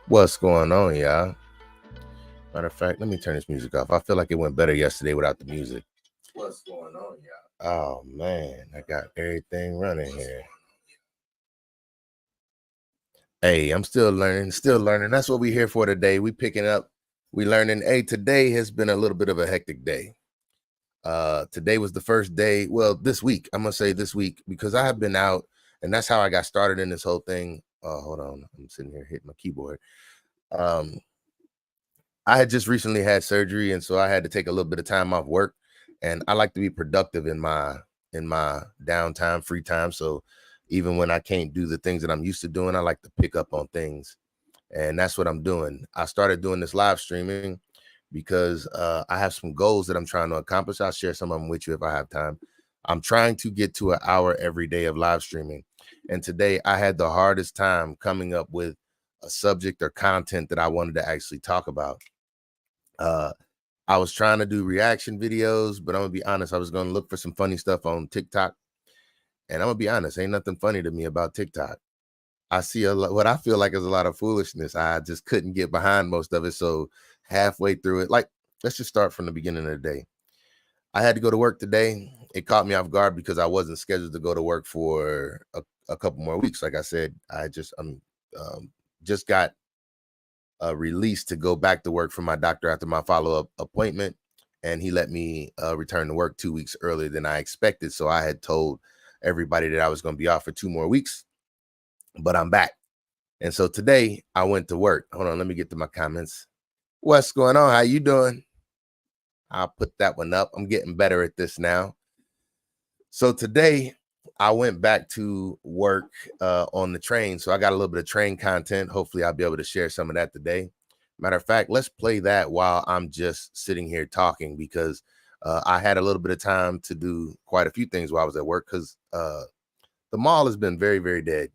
What's going on, y'all? Matter of fact, let me turn this music off. I feel like it went better yesterday without the music. What's going on, y'all? Oh man, I got everything running here. Hey, I'm still learning. That's what we're here for today. We picking up, we learning. Hey, today has been a little bit of a hectic day. Today was the first day. Well, this week, I'm gonna say this week because I have been out, and that's how I got started in this whole thing. Hold on, I'm sitting here hitting my keyboard. I had just recently had surgery, and so I had to take a little bit of time off work. And I like to be productive in my downtime, free time. So even when I can't do the things that I'm used to doing, I like to pick up on things, and that's what I'm doing. I started doing this live streaming because I have some goals that I'm trying to accomplish. I'll share some of them with you if I have time. I'm trying to get to an hour every day of live streaming, and today I had the hardest time coming up with a subject or content that I wanted to actually talk about. I was trying to do reaction videos, but I'm gonna be honest, I was gonna look for some funny stuff on TikTok. And I'm gonna be honest, ain't nothing funny to me about TikTok. I see a lot, what I feel like is a lot of foolishness. I just couldn't get behind most of it. So halfway through it, like, let's just start from the beginning of the day. I had to go to work today. It caught me off guard because I wasn't scheduled to go to work for a couple more weeks. Like I said, just got released to go back to work from my doctor after my follow-up appointment, and he let me return to work 2 weeks earlier than I expected. So I had told everybody that I was going to be off for 2 more weeks, but I'm back. And so today I went to work. Hold on, let me get to my comments. What's going on? How you doing? I'll put that one up. I'm getting better at this now. So today I went back to work on the train. So I got a little bit of train content. Hopefully I'll be able to share some of that today. Matter of fact, let's play that while I'm just sitting here talking, because I had a little bit of time to do quite a few things while I was at work, because the mall has been very, very dead.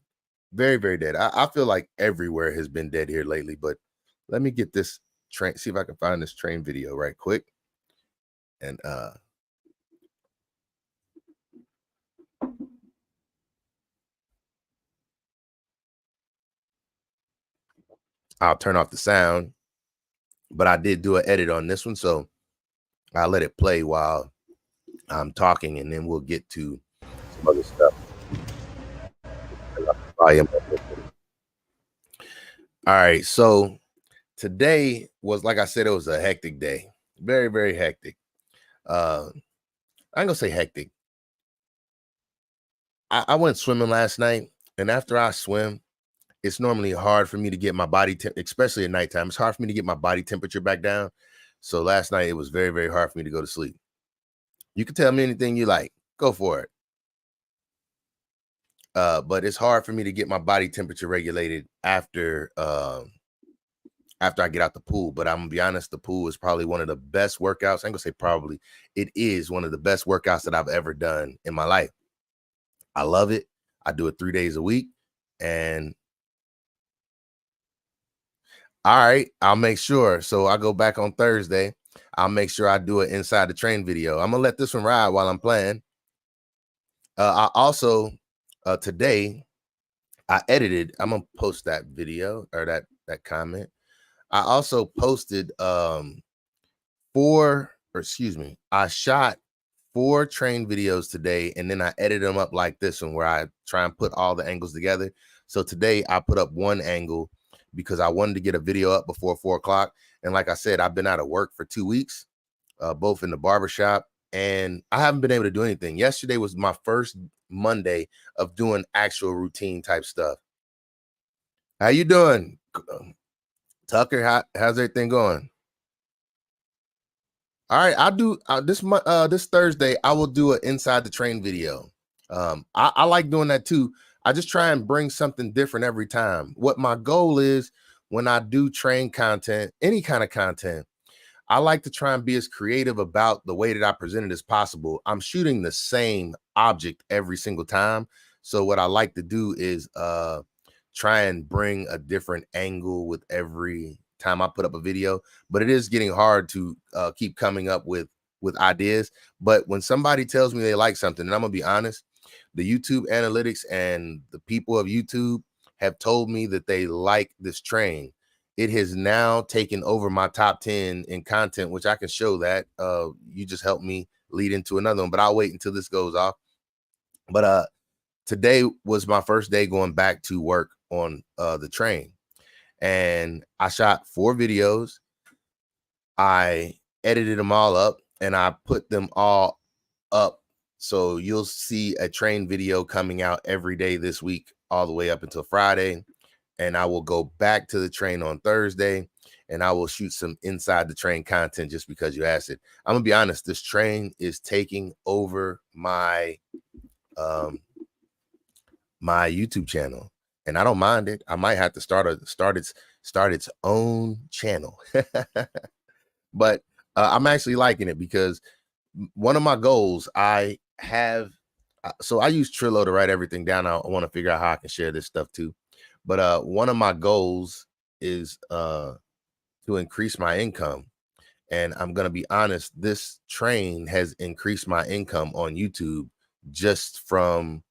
Very, very dead. I feel like everywhere has been dead here lately, but let me get this train, see if I can find this train video right quick. And I'll turn off the sound, but I did do an edit on this one, so I'll let it play while I'm talking, and then we'll get to some other stuff. Volume. All right, so today was, like I said, it was a hectic day. Very, very hectic. I ain't gonna say hectic. I went swimming last night, and after I swim, it's normally hard for me to get my body, especially at nighttime. It's hard for me to get my body temperature back down. So last night, it was very, very hard for me to go to sleep. You can tell me anything you like. Go for it. But it's hard for me to get my body temperature regulated after I get out the pool. But I'm gonna be honest, the pool is probably one of the best workouts. I'm gonna say probably, it is one of the best workouts that I've ever done in my life. I love it. I do it 3 days a week. And all right, I'll make sure. So I go back on Thursday. I'll make sure I do it inside the train video. I'm gonna let this one ride while I'm playing. I also today I edited. I'm gonna post that video or that comment. I also posted I shot 4 train videos today, and then I edited them up like this one, where I try and put all the angles together. So today I put up one angle because I wanted to get a video up before 4 o'clock. And like I said, I've been out of work for 2 weeks, both in the barbershop, and I haven't been able to do anything. Yesterday was my first Monday of doing actual routine type stuff. How you doing, Tucker? How's everything going? All right, I'll do this Thursday. I will do an inside the train video. I like doing that too. I just try and bring something different every time. What my goal is when I do train content, any kind of content, I like to try and be as creative about the way that I present it as possible. I'm shooting the same object every single time. So what I like to do is try and bring a different angle with every time I put up a video, but it is getting hard to keep coming up with with ideas. But when somebody tells me they like something, and I'm gonna be honest, the YouTube analytics and the people of YouTube have told me that they like this train. It has now taken over my top 10 in content, which I can show that. You just helped me lead into another one, but I'll wait until this goes off. But today was my first day going back to work on the train, and I shot 4 videos. I edited them all up and I put them all up. So you'll see a train video coming out every day this week, all the way up until Friday. And I will go back to the train on Thursday and I will shoot some inside the train content just because you asked it. I'm gonna be honest, this train is taking over my my YouTube channel, and I don't mind it. I might have to start its own channel. But I'm actually liking it because one of my goals I have, so I use Trello to write everything down. I want to figure out how I can share this stuff too. But one of my goals is to increase my income. And I'm going to be honest, this train has increased my income on YouTube just from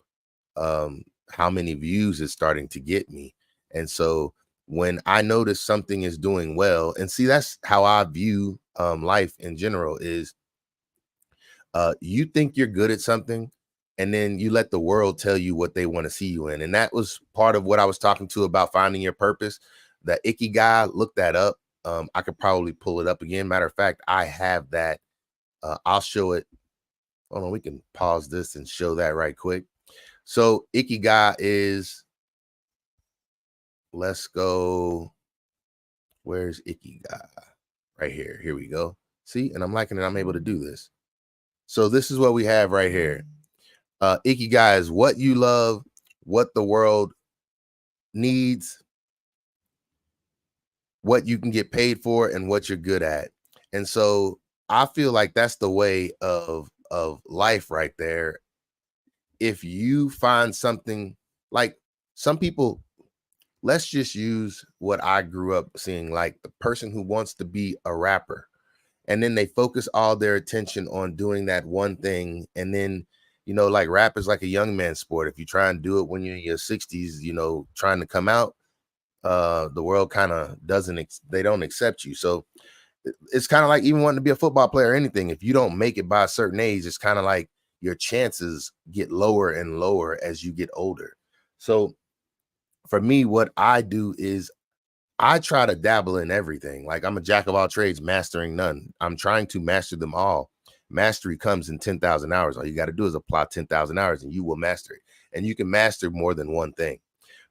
how many views it's starting to get me. And so when I notice something is doing well, and see, that's how I view life in general is you think you're good at something and then you let the world tell you what they want to see you in. And that was part of what I was talking to about finding your purpose. The Ikigai, look that up. I could probably pull it up again. Matter of fact, I have that. I'll show it. Hold on, we can pause this and show that right quick. So Ikigai is, let's go. Where's Ikigai? Right here. Here we go. See, and I'm liking it. I'm able to do this. So this is what we have right here. Ikigai is what you love, what the world needs, what you can get paid for, and what you're good at. And so I feel like that's the way of life right there. If you find something, like some people, let's just use what I grew up seeing, like the person who wants to be a rapper, and then they focus all their attention on doing that one thing. And then, like rap is like a young man's sport. If you try and do it when you're in your 60s, trying to come out, the world kind of they don't accept you. So it's kind of like even wanting to be a football player or anything. If you don't make it by a certain age, it's kind of like your chances get lower and lower as you get older. So for me, what I do is I try to dabble in everything. Like I'm a jack of all trades, mastering none. I'm trying to master them all. Mastery comes in 10,000 hours. All you got to do is apply 10,000 hours and you will master it. And you can master more than one thing.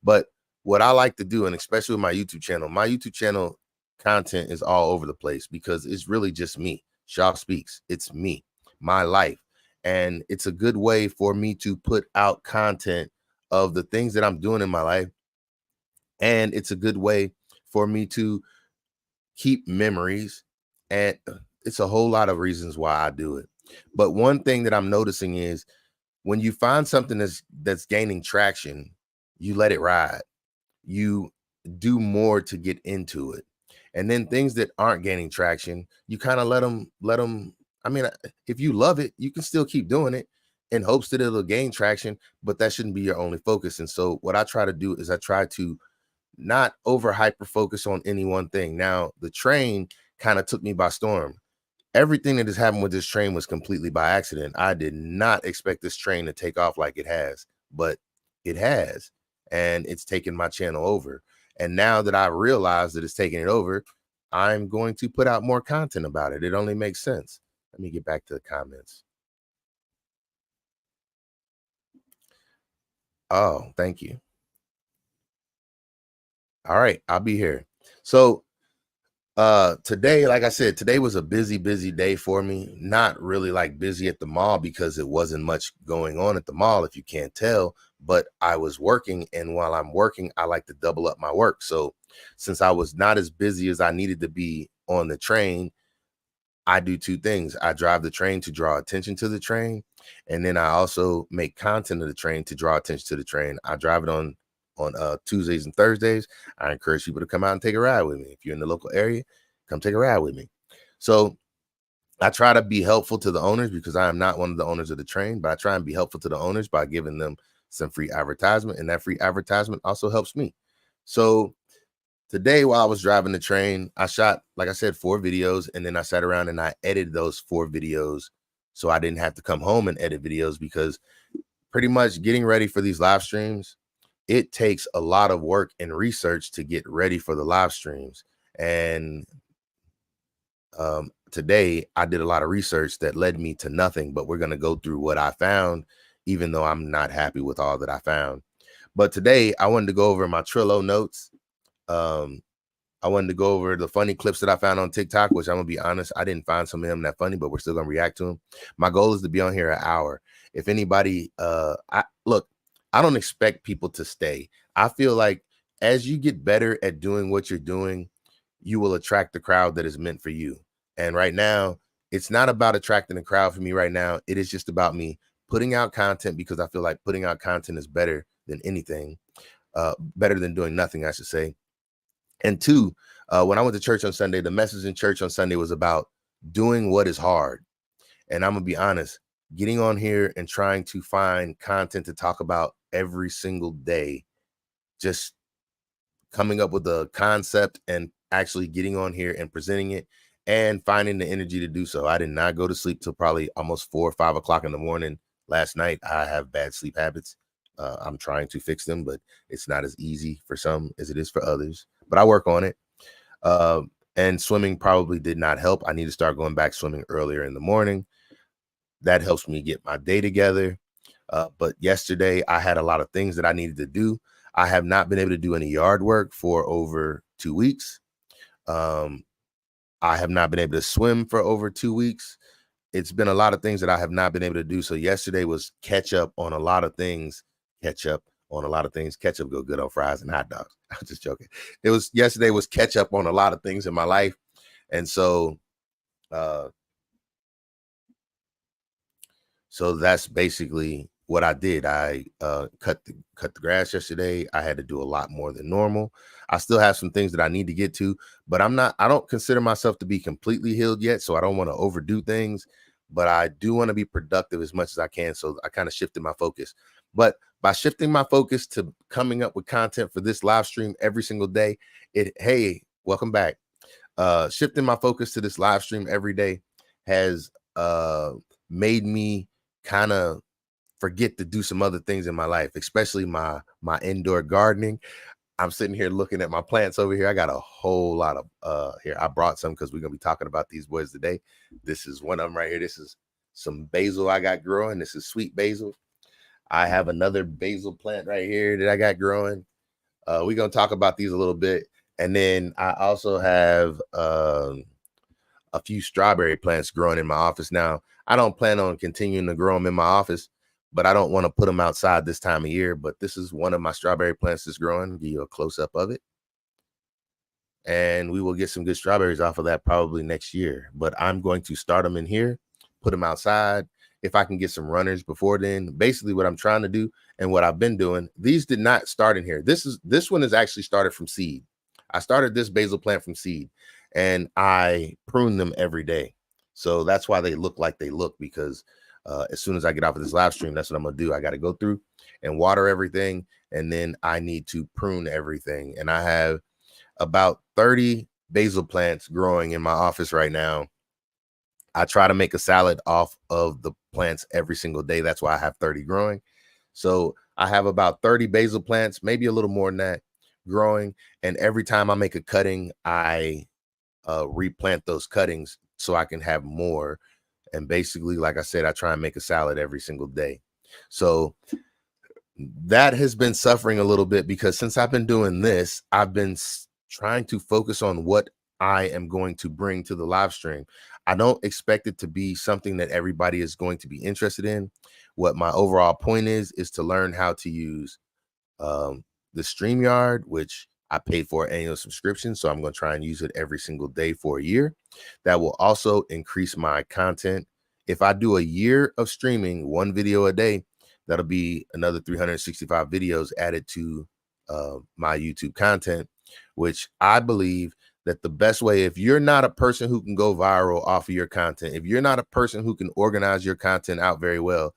But what I like to do, and especially with my YouTube channel content is all over the place because it's really just me. Shaw Speaks. It's me, my life. And it's a good way for me to put out content of the things that I'm doing in my life. And it's a good way for me to keep memories. And it's a whole lot of reasons why I do it. But one thing that I'm noticing is when you find something that's gaining traction, you let it ride. You do more to get into it. And then things that aren't gaining traction, you kind of let them. I mean, if you love it, you can still keep doing it in hopes that it'll gain traction, but that shouldn't be your only focus. And so what I try to do is I try to not over hyper focus on any one thing. Now, the train kind of took me by storm. Everything that has happened with this train was completely by accident. I did not expect this train to take off like it has, but it has, and it's taken my channel over. And now that I realize that it's taking it over, I'm going to put out more content about it. It only makes sense. Let me get back to the comments. Oh, thank you. All right, I'll be here. So today, like I said, today was a busy day for me. Not really like busy at the mall because it wasn't much going on at the mall, if you can't tell, but I was working, and while I'm working I like to double up my work. So since I was not as busy as I needed to be on the train, I do two things. I drive the train to draw attention to the train, and then I also make content of the train to draw attention to the train. I drive it on Tuesdays and Thursdays. I encourage people to come out and take a ride with me. If you're in the local area, come take a ride with me. So I try to be helpful to the owners because I am not one of the owners of the train, but I try and be helpful to the owners by giving them some free advertisement, and that free advertisement also helps me. So today, while I was driving the train, I shot, like I said, 4 videos, and then I sat around and I edited those 4 videos so I didn't have to come home and edit videos, because pretty much getting ready for these live streams, it takes a lot of work and research to get ready for the live streams. And today I did a lot of research that led me to nothing, but we're going to go through what I found, even though I'm not happy with all that I found. But today I wanted to go over my Trello notes. Um, I wanted to go over the funny clips that I found on TikTok, which I'm gonna be honest, I didn't find some of them that funny, but we're still gonna react to them. My goal is to be on here an hour. If anybody, I don't expect people to stay. I feel like as you get better at doing what you're doing, you will attract the crowd that is meant for you. And right now, it's not about attracting a crowd for me right now. It is just about me putting out content, because I feel like putting out content is better than anything, better than doing nothing, I should say. And two, when I went to church on Sunday, the message in church on Sunday was about doing what is hard. And I'm gonna be honest, getting on here and trying to find content to talk about every single day, just coming up with a concept and actually getting on here and presenting it and finding the energy to do so. I did not go to sleep till probably almost 4 or 5 o'clock in the morning last night. I have bad sleep habits. I'm trying to fix them, but it's not as easy for some as it is for others. But I work on it. Uh, and swimming probably did not help. I need to start going back swimming earlier in the morning. That helps me get my day together. But yesterday I had a lot of things that I needed to do. I have not been able to do any yard work for over 2 weeks. I have not been able to swim for over 2 weeks. It's been a lot of things that I have not been able to do. So yesterday was catch up on a lot of things. Catch up on a lot of things. Ketchup go good on fries and hot dogs. I'm just joking. Yesterday was catch up on a lot of things in my life. And so uh so that's basically what I did. I cut the grass yesterday. I had to do a lot more than normal. I still have some things that I need to get to, but I don't consider myself to be completely healed yet, so I don't want to overdo things, but I do want to be productive as much as I can. So I kind of shifted my focus. But by shifting my focus to coming up with content for this live stream every single day, hey, welcome back. Shifting my focus to this live stream every day has made me kind of forget to do some other things in my life, especially my indoor gardening. I'm sitting here looking at my plants over here. I got a whole lot of here. I brought some because we're gonna be talking about these boys today. This is one of them right here. This is some basil I got growing. This is sweet basil. I have another basil plant right here that I got growing. We're gonna talk about these a little bit. And then I also have a few strawberry plants growing in my office. Now, I don't plan on continuing to grow them in my office, but I don't want to put them outside this time of year. But this is one of my strawberry plants that's growing. Give you a close up of it. And we will get some good strawberries off of that probably next year. But I'm going to start them in here, put them outside. If I can get some runners before then, basically what I'm trying to do and what I've been doing, these did not start in here. This one is actually started from seed. I started this basil plant from seed, and I prune them every day. So that's why they look like they look, because as soon as I get off of this live stream, that's what I'm gonna do. I got to go through and water everything, and then I need to prune everything. And I have about 30 basil plants growing in my office right now. I try to make a salad off of the plants every single day. That's why I have 30 growing. So I have about 30 basil plants, maybe a little more than that, growing. And every time I make a cutting, I replant those cuttings so I can have more. And basically, like I said, I try and make a salad every single day. So that has been suffering a little bit, because since I've been doing this, I've been trying to focus on what I am going to bring to the live stream. I don't expect it to be something that everybody is going to be interested in. What my overall point is to learn how to use the StreamYard, which I paid for an annual subscription. So I'm going to try and use it every single day for a year. That will also increase my content. If I do a year of streaming 1 video a day, that'll be another 365 videos added to my YouTube content, which I believe that the best way, if you're not a person who can go viral off of your content, if you're not a person who can organize your content out very well,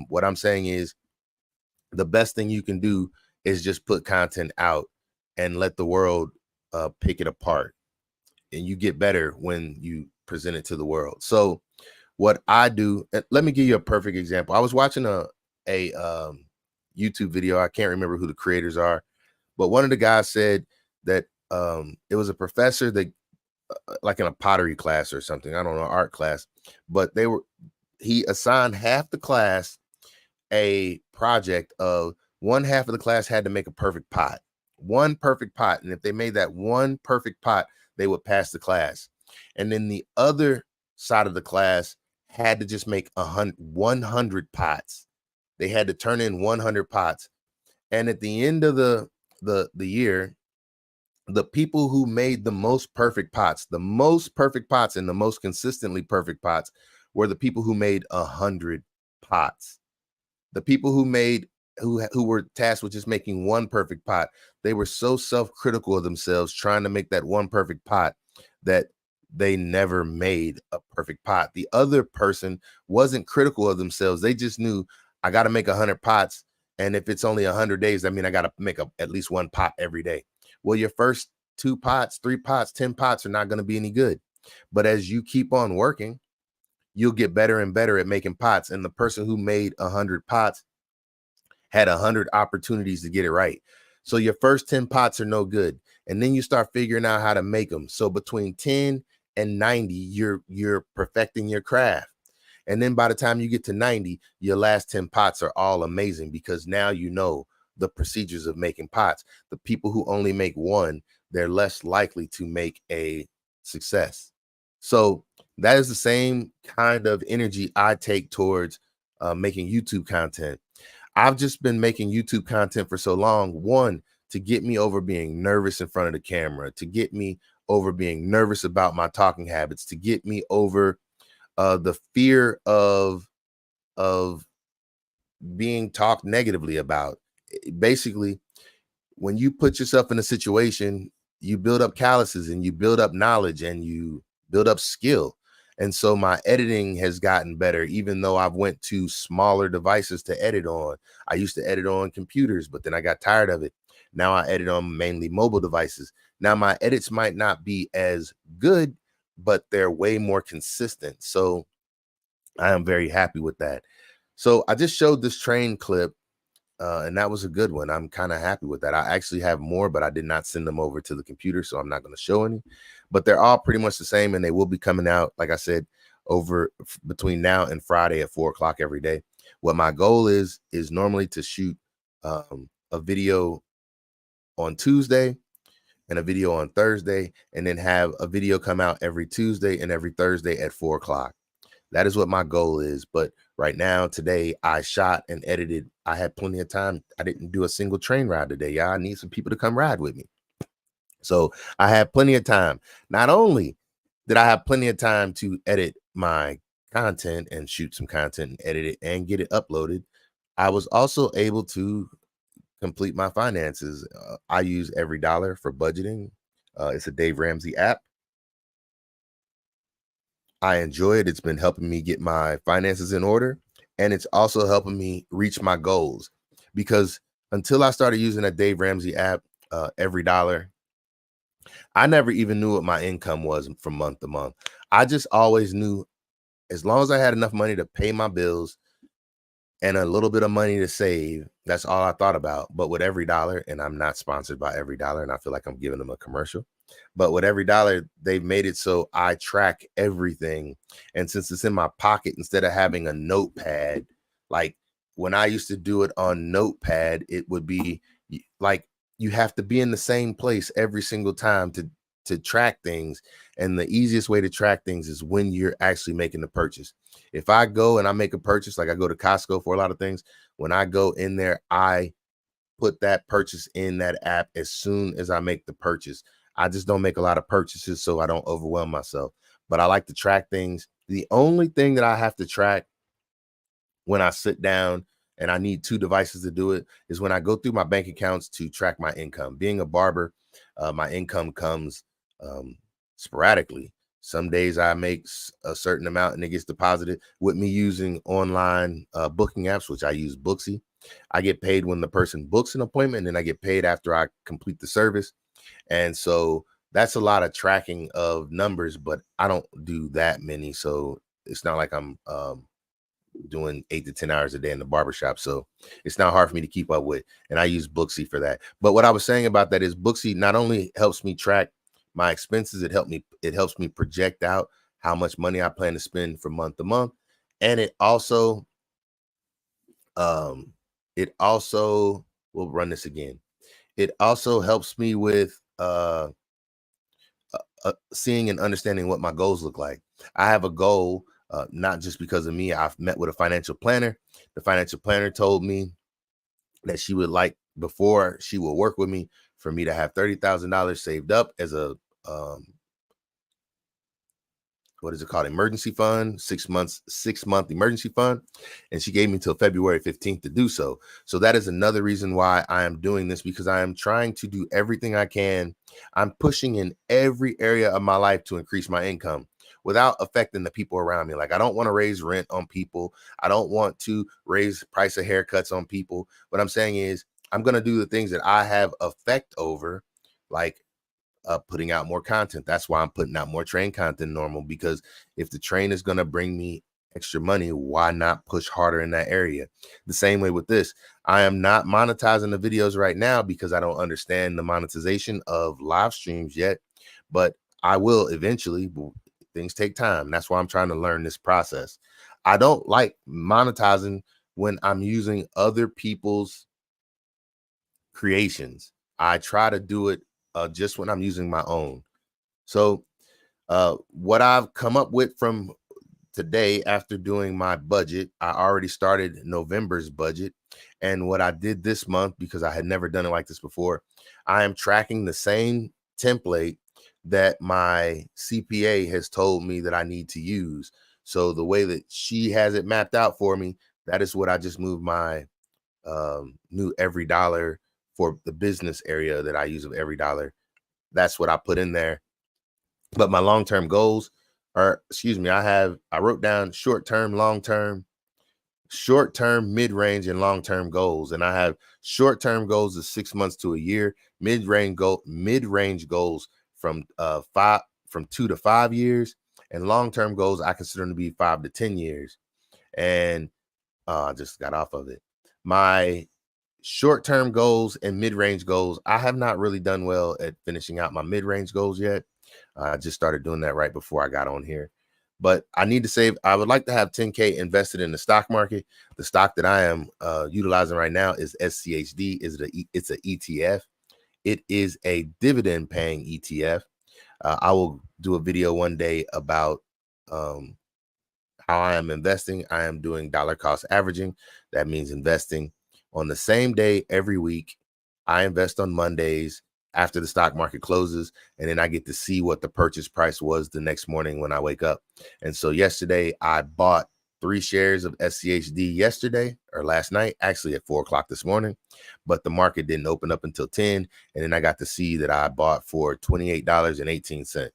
what I'm saying is the best thing you can do is just put content out and let the world pick it apart. And you get better when you present it to the world. So what I do, let me give you a perfect example. I was watching a YouTube video. I can't remember who the creators are, but one of the guys said that it was a professor that like in a pottery class or something, I don't know, art class, but he assigned half the class a project of one half of the class had to make a perfect pot, one perfect pot. And if they made that one perfect pot, they would pass the class. And then the other side of the class had to just make 100 pots. They had to turn in 100 pots. And at the end of the year, the people who made the most perfect pots and the most consistently perfect pots were the people who made 100 pots. The people who were tasked with just making one perfect pot, they were so self-critical of themselves trying to make that one perfect pot that they never made a perfect pot. The other person wasn't critical of themselves. They just knew, I got to make 100 pots. And if it's only 100 days, I mean, I got to make at least one pot every day. Well, your first 2 pots, 3 pots, 10 pots are not going to be any good. But as you keep on working, you'll get better and better at making pots. And the person who made 100 pots had 100 opportunities to get it right. So your first 10 pots are no good. And then you start figuring out how to make them. So between 10 and 90, you're perfecting your craft. And then by the time you get to 90, your last 10 pots are all amazing because now you know the procedures of making pots. The people who only make one, they're less likely to make a success. So that is the same kind of energy I take towards making YouTube content. I've just been making YouTube content for so long, one, to get me over being nervous in front of the camera, to get me over being nervous about my talking habits, to get me over the fear of being talked negatively about. Basically, when you put yourself in a situation, you build up calluses and you build up knowledge and you build up skill. And so my editing has gotten better, even though I've went to smaller devices to edit on. I used to edit on computers, but then I got tired of it. Now I edit on mainly mobile devices. Now my edits might not be as good, but they're way more consistent. So I am very happy with that. So I just showed this train clip, and that was a good one. I'm kind of happy with that. I actually have more, but I did not send them over to the computer, so I'm not going to show any. But they're all pretty much the same, and they will be coming out, like I said, between now and Friday at 4 o'clock every day. What my goal is normally to shoot a video on Tuesday and a video on Thursday, and then have a video come out every Tuesday and every Thursday at 4 o'clock. That is what my goal is. But right now, today, I shot and edited. I had plenty of time. I didn't do a single train ride today. Y'all, I need some people to come ride with me. So I had plenty of time. Not only did I have plenty of time to edit my content and shoot some content and edit it and get it uploaded, I was also able to complete my finances. I use Every Dollar for budgeting. It's a Dave Ramsey app. I enjoy it. It's been helping me get my finances in order, and it's also helping me reach my goals, because until I started using that Dave Ramsey app, Every Dollar, I never even knew what my income was from month to month. I just always knew as long as I had enough money to pay my bills and a little bit of money to save, that's all I thought about. But with Every Dollar, and I'm not sponsored by Every Dollar, and I feel like I'm giving them a commercial, but with Every Dollar, they've made it so I track everything. And since it's in my pocket, instead of having a notepad, like when I used to do it on Notepad, it would be like you have to be in the same place every single time to track things. And the easiest way to track things is when you're actually making the purchase. If I go and I make a purchase, like I go to Costco for a lot of things, when I go in there, I put that purchase in that app as soon as I make the purchase. I just don't make a lot of purchases so I don't overwhelm myself, but I like to track things. The only thing that I have to track when I sit down and I need 2 devices to do it is when I go through my bank accounts to track my income. Being a barber, my income comes um, sporadically. Some days I make a certain amount and it gets deposited with me using online booking apps, which I use Booksy. I get paid when the person books an appointment, and then I get paid after I complete the service. And so that's a lot of tracking of numbers, but I don't do that many. So it's not like I'm doing 8 to 10 hours a day in the barbershop. So it's not hard for me to keep up with. And I use Booksy for that. But what I was saying about that is Booksy not only helps me track my expenses, it helps me project out how much money I plan to spend from month to month. And um it also we'll run this again. It also helps me with seeing and understanding what my goals look like. I have a goal, not just because of me. I've met with a financial planner. The financial planner told me that she would like, before she will work with me, for me to have $30,000 saved up as a um, what is it called? Emergency fund, 6 month emergency fund. And she gave me till February 15th to do so. So that is another reason why I am doing this, because I am trying to do everything I can. I'm pushing in every area of my life to increase my income without affecting the people around me. Like, I don't want to raise rent on people. I don't want to raise price of haircuts on people. What I'm saying is I'm going to do the things that I have effect over, like putting out more content. That's why I'm putting out more train content normal, because if the train is going to bring me extra money, why not push harder in that area? The same way with this. I am not monetizing the videos right now because I don't understand the monetization of live streams yet, but I will eventually. Things take time. That's why I'm trying to learn this process. I don't like monetizing when I'm using other people's creations. I try to do it just when I'm using my own. So what I've come up with from today, after doing my budget, I already started November's budget. And what I did this month, because I had never done it like this before, I am tracking the same template that my CPA has told me that I need to use. So the way that she has it mapped out for me, that is what I just moved my new every dollar for the business area that I use of every dollar. That's what I put in there. But my long-term goals are, I wrote down short-term, long-term, short-term, mid-range, and long-term goals. And I have short-term goals of 6 months to a year, mid-range goals from 2 to 5 years, and long-term goals I consider them to be 5 to 10 years. And I just got off of it. My short-term goals and mid-range goals, I have not really done well at finishing out my mid-range goals yet. I just started doing that right before I got on here. But I need to save. I would like to have 10K invested in the stock market. The stock that I am utilizing right now is SCHD. It's an ETF. It is a dividend paying ETF. I will do a video one day about how I am investing. I am doing dollar cost averaging. That means investing on the same day every week. I invest on Mondays after the stock market closes, and then I get to see what the purchase price was the next morning when I wake up. And so yesterday I bought 3 shares of SCHD yesterday, or last night, actually at 4 o'clock this morning, but the market didn't open up until 10. And then I got to see that I bought for $28.18.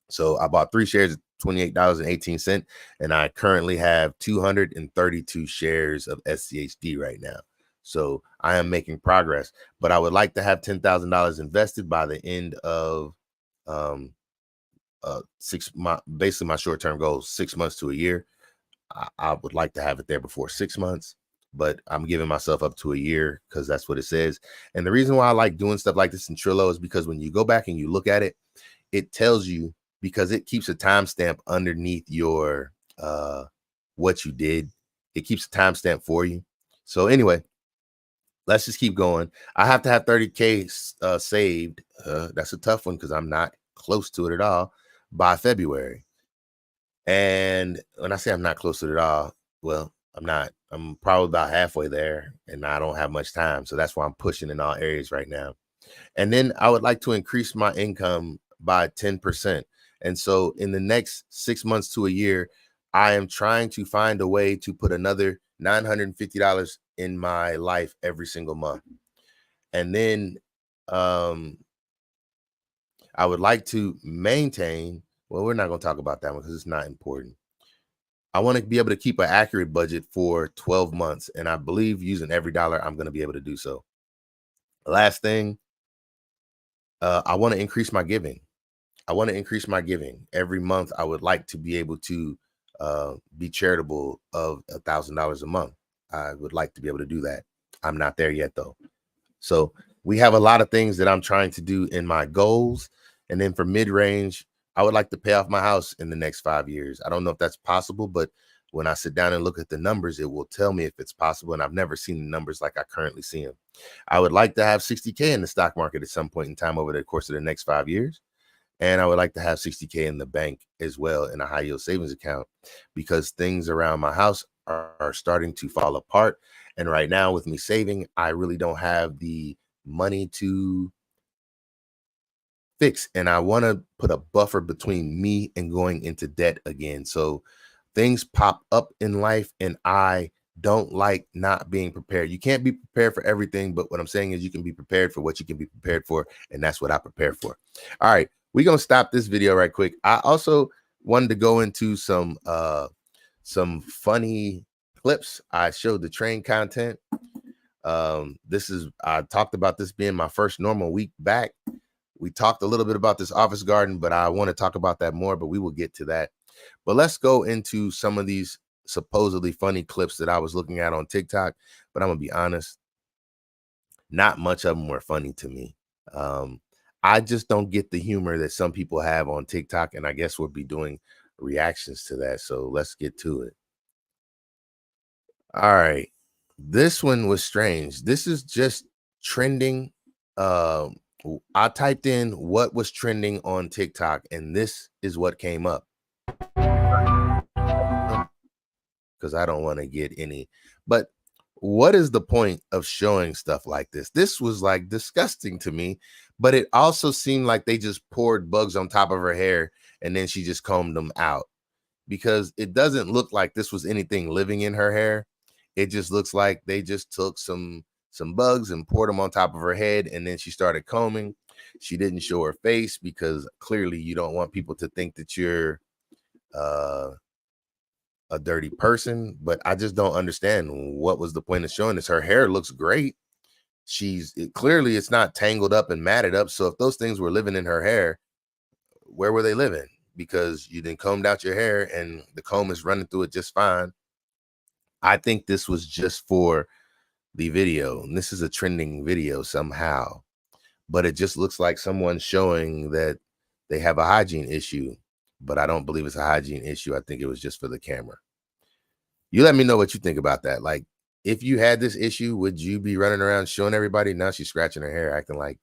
So I bought 3 shares at $28.18, and I currently have 232 shares of SCHD right now. So I am making progress, but I would like to have $10,000 invested by the end of um, basically my short-term goal, 6 months to a year. I would like to have it there before 6 months, but I'm giving myself up to a year because that's what it says. And the reason why I like doing stuff like this in Trello is because when you go back and you look at it, it tells you, because it keeps a timestamp underneath your what you did. It keeps a timestamp for you. So anyway, let's just keep going. I have to have 30K saved. That's a tough one because I'm not close to it at all by February. And when I say I'm not close to it at all, well, I'm not. I'm probably about halfway there, and I don't have much time. So that's why I'm pushing in all areas right now. And then I would like to increase my income by 10%. And so in the next 6 months to a year, I am trying to find a way to put another $950 in my life every single month. And then I would like to maintain, well, we're not going to talk about that one because it's not important. I want to be able to keep an accurate budget for 12 months. And I believe using every dollar, I'm going to be able to do so. Last thing, I want to increase my giving. I want to increase my giving every month. I would like to be able to be charitable of $1,000 a month. I would like to be able to do that. I'm not there yet though. So we have a lot of things that I'm trying to do in my goals. And then for mid-range, I would like to pay off my house in the next 5 years. I don't know if that's possible, but when I sit down and look at the numbers, it will tell me if it's possible. And I've never seen the numbers like I currently see them. I would like to have 60K in the stock market at some point in time over the course of the next 5 years. And I would like to have 60K in the bank as well in a high yield savings account, because things around my house are starting to fall apart. And right now, with me saving, I really don't have the money to fix. And I want to put a buffer between me and going into debt again. So things pop up in life, and I don't like not being prepared. You can't be prepared for everything, but what I'm saying is you can be prepared for what you can be prepared for. And that's what I prepare for. All right. We're going to stop this video right quick. I also wanted to go into some funny clips. I showed the train content. I talked about this being my first normal week back. We talked a little bit about this Office Garden, but I want to talk about that more, but we will get to that. But let's go into some of these supposedly funny clips that I was looking at on TikTok. But I'm going to be honest, not much of them were funny to me. I just don't get the humor that some people have on TikTok, and I guess we'll be doing reactions to that. So let's get to it. All right. This one was strange. This is just trending. I typed in what was trending on TikTok, and this is what came up. Because I don't want to get any, but what is the point of showing stuff like this? This was like disgusting to me, but it also seemed like they just poured bugs on top of her hair and then she just combed them out, because it doesn't look like this was anything living in her hair. It just looks like they just took some bugs and poured them on top of her head, and then she started combing. She didn't show her face because clearly you don't want people to think that you're a dirty person. But I just don't understand what was the point of showing this. Her hair looks great. Clearly it's not tangled up and matted up. So if those things were living in her hair, where were they living? Because you didn't combed out your hair and the comb is running through it just fine. I think this was just for the video, and this is a trending video somehow, but it just looks like someone showing that they have a hygiene issue, but I don't believe it's a hygiene issue. I think it was just for the camera. You let me know what you think about that. Like, if you had this issue, would you be running around showing everybody? Now she's scratching her hair, acting like,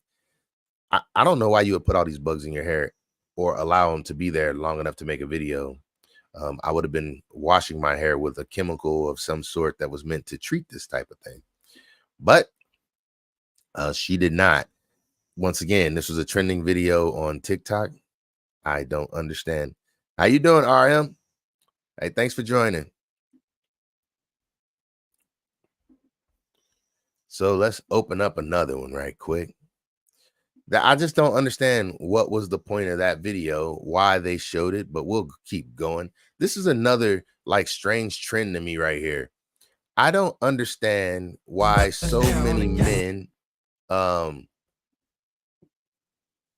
I don't know why you would put all these bugs in your hair or allow them to be there long enough to make a video. I would have been washing my hair with a chemical of some sort that was meant to treat this type of thing. But she did not. Once again, this was a trending video on TikTok. I don't understand. How you doing, RM? Hey, thanks for joining. So let's open up another one right quick. I just don't understand what was the point of that video, why they showed it, but we'll keep going. This is another like strange trend to me right here. I don't understand why so many men,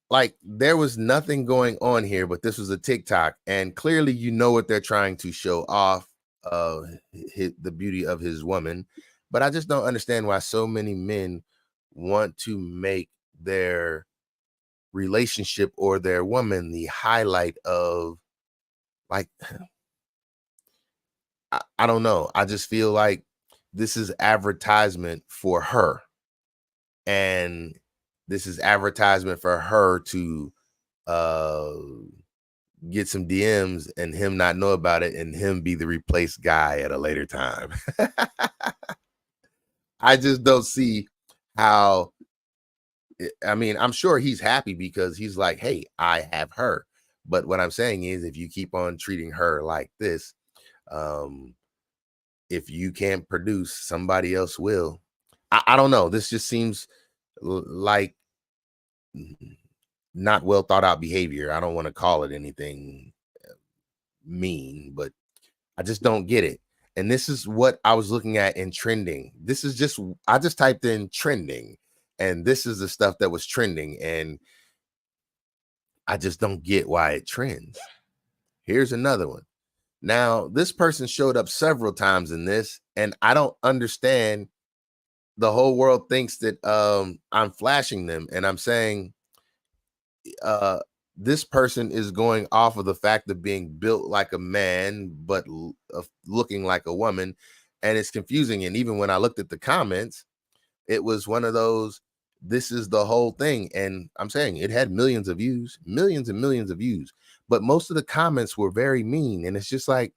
like there was nothing going on here, but this was a TikTok, and clearly you know what they're trying to show off, the beauty of his woman. But I just don't understand why so many men want to make their relationship or their woman the highlight of, like, I don't know. I just feel like this is advertisement for her, and this is advertisement for her to get some DMs and him not know about it and him be the replaced guy at a later time. I just don't see how. I mean, I'm sure he's happy because he's like, hey, I have her. But what I'm saying is, if you keep on treating her like this, if you can't produce, somebody else will. I don't know. This just seems like not well thought out behavior. I don't want to call it anything mean, but I just don't get it. And this is what I was looking at in trending. This is just, I just typed in trending, and this is the stuff that was trending, and I just don't get why it trends. Here's another one. Now, this person showed up several times in this, and I don't understand. The whole world thinks that I'm flashing them, and I'm saying this person is going off of the fact of being built like a man, but looking like a woman, and it's confusing. And even when I looked at the comments, it was one of those, this is the whole thing. And I'm saying it had millions of views, millions and millions of views, but most of the comments were very mean. And it's just like,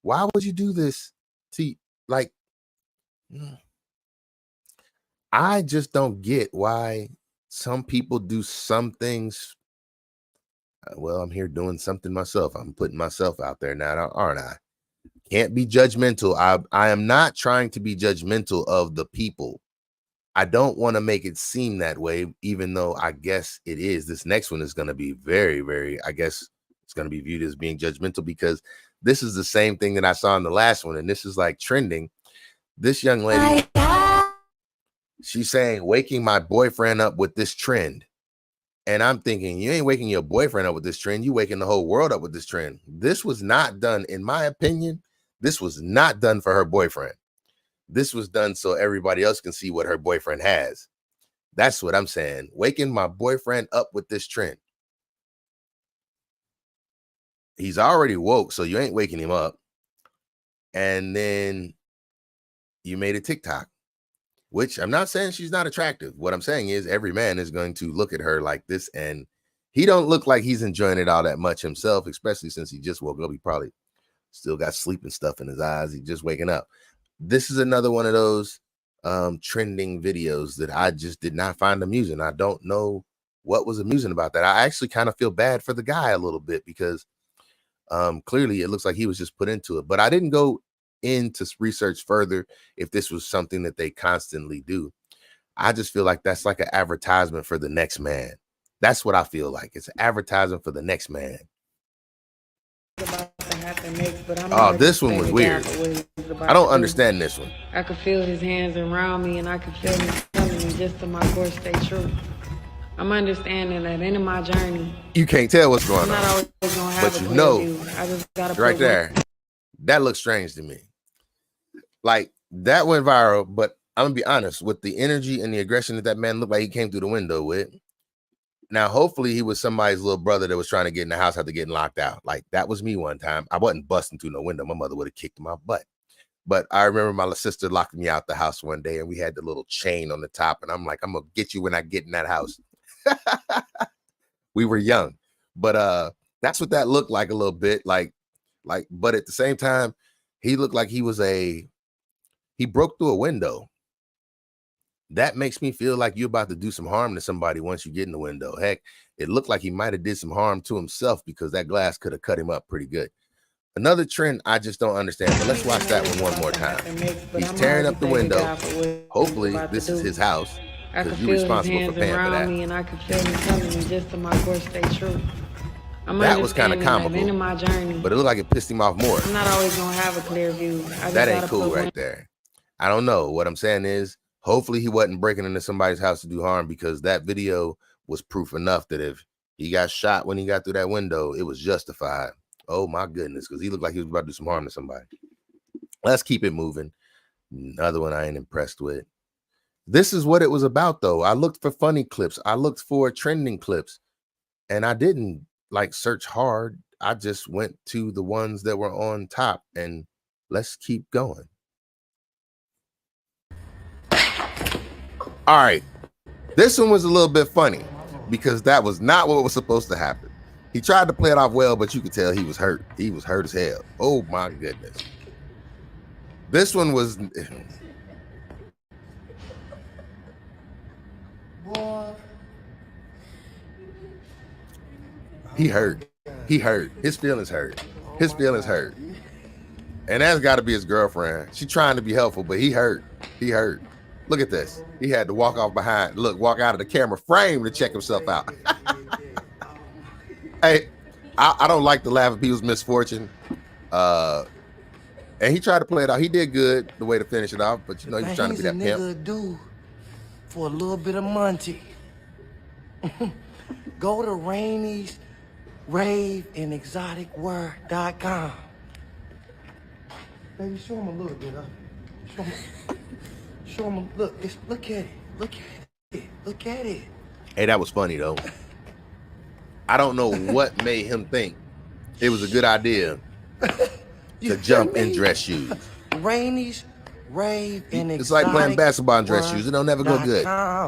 why would you do this to, like, I just don't get why some people do some things. Well, I'm here doing something myself. I'm putting myself out there now, aren't I? Can't be judgmental. I am not trying to be judgmental of the people. I don't want to make it seem that way, even though I guess it is. This next one is going to be very, very, I guess it's going to be viewed as being judgmental, because this is the same thing that I saw in the last one. And this is like trending. This young lady, she's saying, waking my boyfriend up with this trend. And I'm thinking, you ain't waking your boyfriend up with this trend. You waking the whole world up with this trend. This was not done, in my opinion. This was not done for her boyfriend. This was done so everybody else can see what her boyfriend has. That's what I'm saying. Waking my boyfriend up with this trend. He's already woke, so you ain't waking him up. And then you made a TikTok, which I'm not saying she's not attractive. What I'm saying is every man is going to look at her like this, and he don't look like he's enjoying it all that much himself, especially since he just woke up. He probably still got sleep and stuff in his eyes. He's just waking up. This is another one of those trending videos that I just did not find amusing. I don't know what was amusing about that. I actually kind of feel bad for the guy a little bit, because clearly it looks like he was just put into it. But I didn't go into research further if this was something that they constantly do. I just feel like that's like an advertisement for the next man. That's what I feel like. It's an advertisement for the next man. Oh, this one was weird. I don't understand this one. I could feel his hands around me, and I could feel him telling me just to my course stay true. I'm understanding that in my journey, you can't tell what's going on, but you know, I just gotta right there. That looks strange to me. Like, that went viral, but I'm gonna be honest, with the energy and the aggression that man looked like he came through the window with. Now, hopefully he was somebody's little brother that was trying to get in the house after getting locked out. Like, that was me one time. I wasn't busting through no window. My mother would have kicked my butt. But I remember my sister locked me out the house one day, and we had the little chain on the top. And I'm like, I'm going to get you when I get in that house. We were young. But that's what that looked like a little bit. But at the same time, he looked like he broke through a window. That makes me feel like you're about to do some harm to somebody once you get in the window. Heck, it looked like he might have did some harm to himself, because that glass could have cut him up pretty good. Another trend I just don't understand, but let's watch that one more time. He's tearing up the window. Hopefully this is his house, because you're responsible for paying for that. And I could feel him telling me just to my course stay true. That was kind of comical, but it looked like it pissed him off more. I'm not always gonna have a clear view. That ain't cool right there. I don't know. What I'm saying is, hopefully he wasn't breaking into somebody's house to do harm, because that video was proof enough that if he got shot when he got through that window, it was justified. Oh my goodness, because he looked like he was about to do some harm to somebody. Let's keep it moving. Another one I ain't impressed with. This is what it was about, though. I looked for funny clips. I looked for trending clips, and I didn't like search hard. I just went to the ones that were on top, and let's keep going. All right, this one was a little bit funny, because that was not what was supposed to happen. He tried to play it off well, but you could tell he was hurt. He was hurt as hell. Oh my goodness. This one was... He hurt. He hurt. His feelings hurt. His feelings hurt. And that's got to be his girlfriend. She's trying to be helpful, but he hurt. He hurt. Look at this. He had to walk off behind. Look, walk out of the camera frame to check himself out. Hey, I don't like to laugh at people's misfortune. And he tried to play it out. He did good the way to finish it off, but you know he was trying to be that pimp. Do for a little bit of money. Go to Rainey's Rave and ExoticWord.com. Baby, show him a little bit of it. Show him look at it. Look at it. Hey, that was funny though. I don't know what made him think it was a good idea to jump in dress shoes. Rainey's Rave and It's like playing basketball in dress shoes. It don't never go good.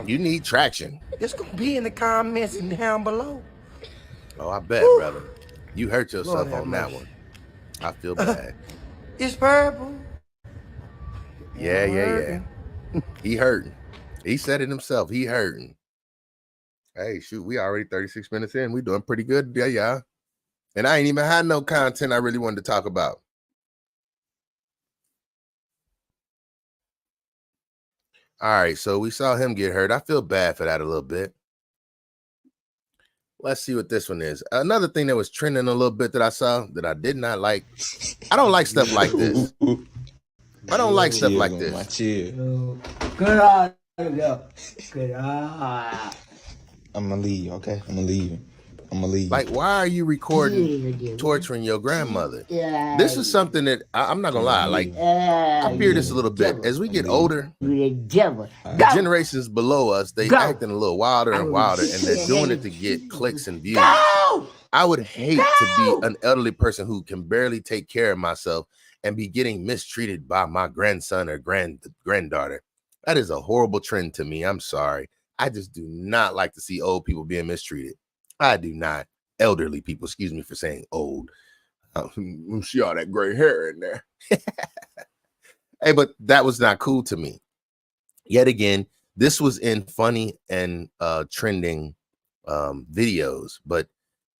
You need traction. It's gonna be in the comments and down below. Oh, I bet, brother. You hurt yourself on that one. I feel bad. It's purple. Yeah. He hurting. He said it himself. He hurting. Hey, shoot, we already 36 minutes in. We doing pretty good today, y'all. And I ain't even had no content I really wanted to talk about. All right, so we saw him get hurt. I feel bad for that a little bit. Let's see what this one is. Another thing that was trending a little bit that I saw that I did not like. I don't like stuff like this. I don't like stuff like this. Good. I'm gonna leave, okay? I'm gonna leave. Like, why are you recording torturing your grandmother? This is something that I'm not gonna lie. Like, I fear this a little bit. As we get older, the generations below us, they acting a little wilder and wilder, and they're doing it to get clicks and views. I would hate to be an elderly person who can barely take care of myself and be getting mistreated by my grandson or granddaughter. That is a horrible trend to me. I'm sorry. I just do not like to see old people being mistreated. I do not. Elderly people, excuse me for saying old. See all that gray hair in there. Hey, but that was not cool to me. Yet again, this was in funny and trending videos, but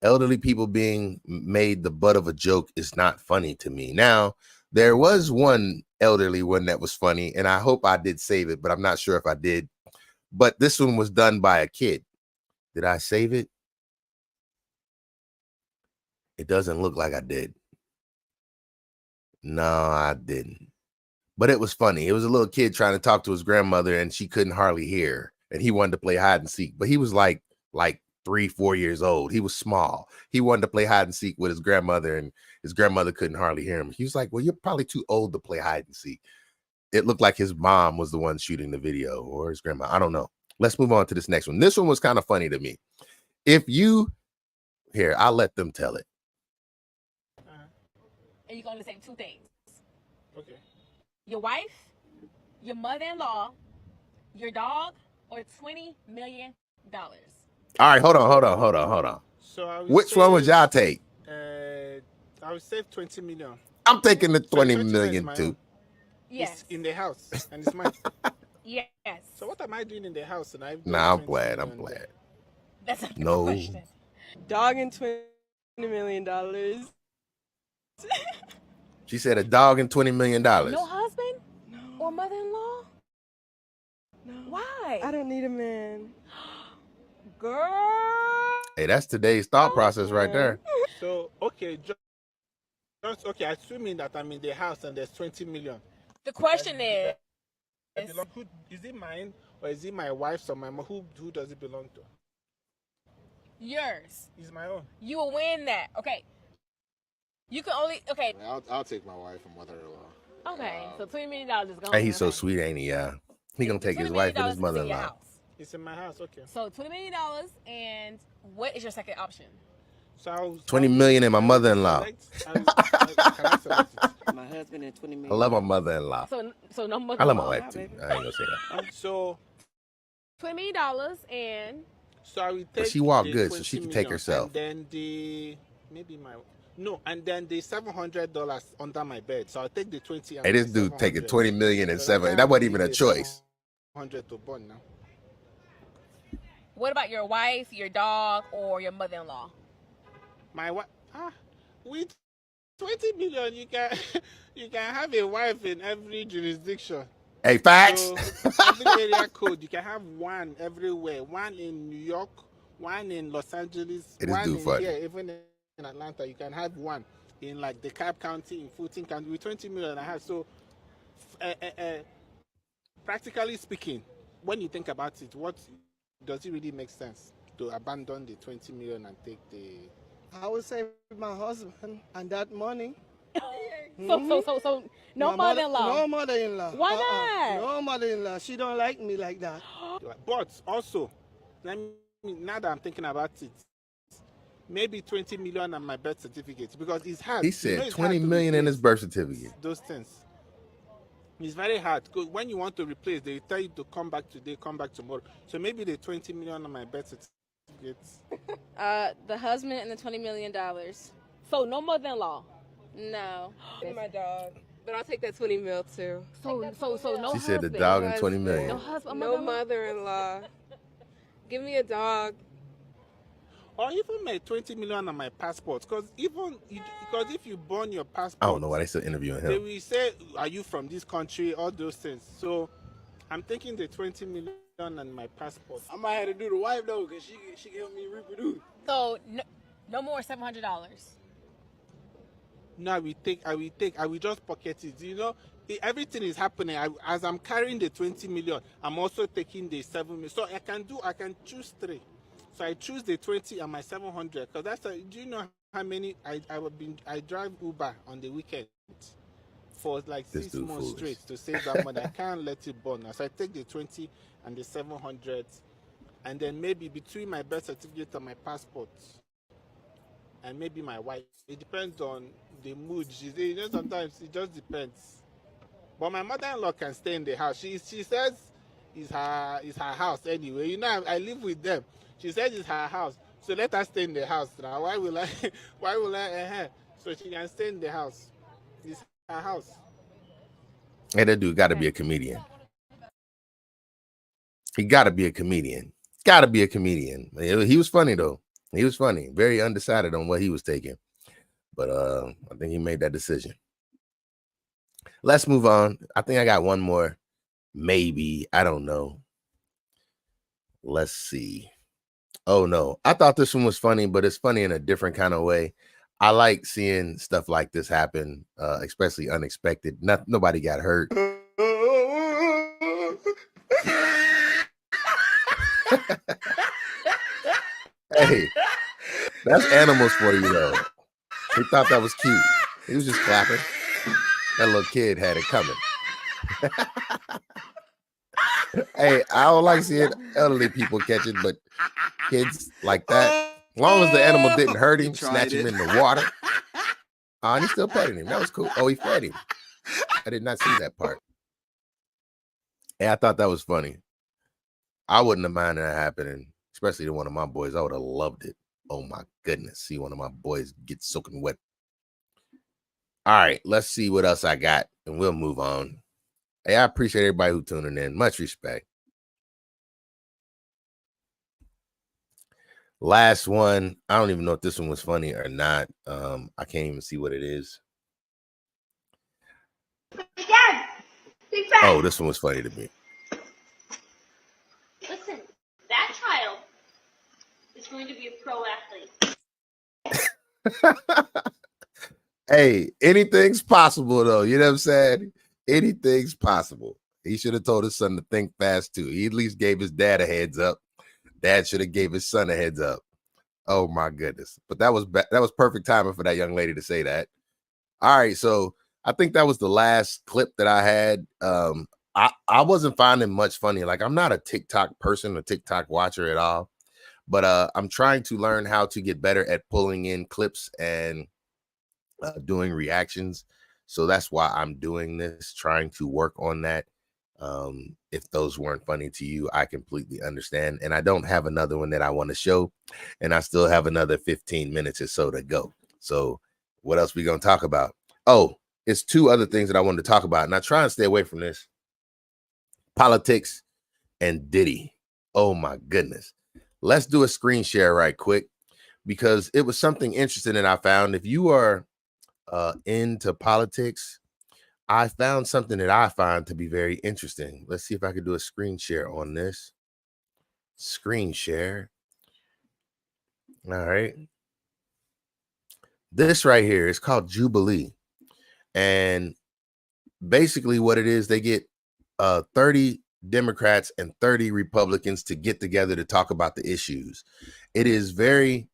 elderly people being made the butt of a joke is not funny to me. Now, there was one elderly one that was funny, and I hope I did save it, but I'm not sure if I did. But this one was done by a kid. Did I save it? It doesn't look like I did. No, I didn't. But it was funny. It was a little kid trying to talk to his grandmother, and she couldn't hardly hear. And he wanted to play hide and seek. But he was like 3-4 years old. He was small. He wanted to play hide and seek with his grandmother, and his grandmother couldn't hardly hear him. He was like, well, you're probably too old to play hide and seek. It looked like his mom was the one shooting the video, or his grandma. I don't know. Let's move on to this next one. This one was kind of funny to me. Here, I'll let them tell it. And you're going to say two things. Okay. Your wife, your mother-in-law, your dog, or $20 million. All right, hold on. So which one would y'all take? I would save 20 million. I'm taking the 20 million too. Yes. It's in the house, and it's mine. Yes. So what am I doing in the house? And I'm glad. That's a No question. Dog and $20 million. She said a dog and $20 million. No husband? No. Or mother-in-law? No. Why? I don't need a man. Girl. Hey, that's today's thought process right there. So okay, just okay. Assuming that I'm in the house and there's 20 million. The question is, Who is it mine or is it my wife's or my mom? Who does it belong to? yours. It's my own. You will win that. Okay. You can only, okay. I'll take my wife and mother-in-law. Okay, so $20 million is going. Hey, he's so sweet, ain't he? Yeah. He gonna take his wife and his mother-in-law. It's in my house. Okay. So $20 million, and what is your second option? So 20 million and my mother-in-law. My husband and 20 million. I love my mother-in-law. So no mother. I love my wife too. I ain't gonna say that. So $20 million and. So I will take. But she walked the good, so she can take million, herself. And then and then the $700 under my bed. So I'll take the 20. And Hey, this dude taking 20 million and seven. That wasn't even a choice. 100 to burn now. What about your wife, your dog, or your mother-in-law? My wife. With 20 million, you can have a wife in every jurisdiction. Hey, facts. So, every area code, you can have one everywhere. One in New York, one in Los Angeles, It is one do in funny. here, even in Atlanta. You can have one in like DeKalb County, in Fulton County, with 20 million and a half. So, practically speaking, when you think about it, what does it really make sense to abandon the 20 million and take the? I would save my husband and that money. So no mother-in-law. No mother-in-law. Why not? No mother-in-law. She don't like me like that. But also, now that I'm thinking about it, maybe 20 million on my birth certificate, because it's hard. He said it's 20 hard million in his birth certificate. those things. It's very hard because when you want to replace, they tell you to come back today, come back tomorrow. So maybe the 20 million on my birth certificate. The husband and the $20 million. So no mother-in-law. No. My dog. But I'll take that 20 mil too. So no She husband. said the dog and 20 million. No husband. No mother-in-law. Give me a dog. Or even my 20 million on my passport, because if you burn your passport, I don't know why they still interviewing they him. will say, "Are you from this country?" All those things. So I'm thinking the 20 million on my passport. I might have to do the wife though, cause she can help me reproduce. So no more $700. No, I will just pocket it. You know, everything is happening. As I'm carrying the 20 million, I'm also taking the 7 million. So I can choose three. So I choose the 20 and my 700, because do you know how many I drive Uber on the weekend for like 6 months straight to save that money. I can't let it burn. So I take the 20 and the 700, and then maybe between my birth certificate and my passport, and maybe my wife. It depends on the mood. Sometimes it just depends. But my mother-in-law can stay in the house. She says it's her house anyway. You know, I live with them. She says it's her house, so let her stay in the house now. Why will I? So she can stay in the house. It's her house. Hey, that dude got to be a comedian. He got to be a comedian. Got to be a comedian. He was funny though. He was funny. Very undecided on what he was taking, but I think he made that decision. Let's move on. I think I got one more. Maybe. I don't know. Let's see. Oh, no. I thought this one was funny, but it's funny in a different kind of way. I like seeing stuff like this happen, especially unexpected. Nobody got hurt. Hey, that's animals for you, though. He thought that was cute. He was just clapping. That little kid had it coming. Hey, I don't like seeing elderly people catch it, but kids like that, as long as the animal didn't hurt him, snatch him in the water. And he's still petting him. That was cool. Oh, he fed him. I did not see that part. Hey, I thought that was funny. I wouldn't have minded that happening, especially to one of my boys. I would have loved it. Oh my goodness. See one of my boys get soaking wet. All right, let's see what else I got, and we'll move on. Hey, I appreciate everybody who tuning in. Much respect. Last one. I don't even know if this one was funny or not. I can't even see what it is. Oh, this one was funny to me. Listen, that child is going to be a pro athlete. Hey, anything's possible, though. You know what I'm saying? Anything's possible. He should have told his son to think fast, too. He at least gave his dad a heads up. Dad should have gave his son a heads up. Oh, my goodness. But that was perfect timing for that young lady to say that. All right, so I think that was the last clip that I had. I wasn't finding much funny. Like, I'm not a TikTok person, a TikTok watcher at all. But I'm trying to learn how to get better at pulling in clips and doing reactions. So that's why I'm doing this, trying to work on that. If those weren't funny to you, I completely understand. And I don't have another one that I want to show. And I still have another 15 minutes or so to go. So what else we going to talk about? Oh, it's two other things that I wanted to talk about. And I try and stay away from this. Politics and Diddy. Oh, my goodness. Let's do a screen share right quick, because it was something interesting that I found. If you are into politics, I found something that I find to be very interesting. Let's see if I could do a screen share on this. Screen share. All right. This right here is called Jubilee. And basically what it is, they get 30 Democrats and 30 Republicans to get together to talk about the issues. It is very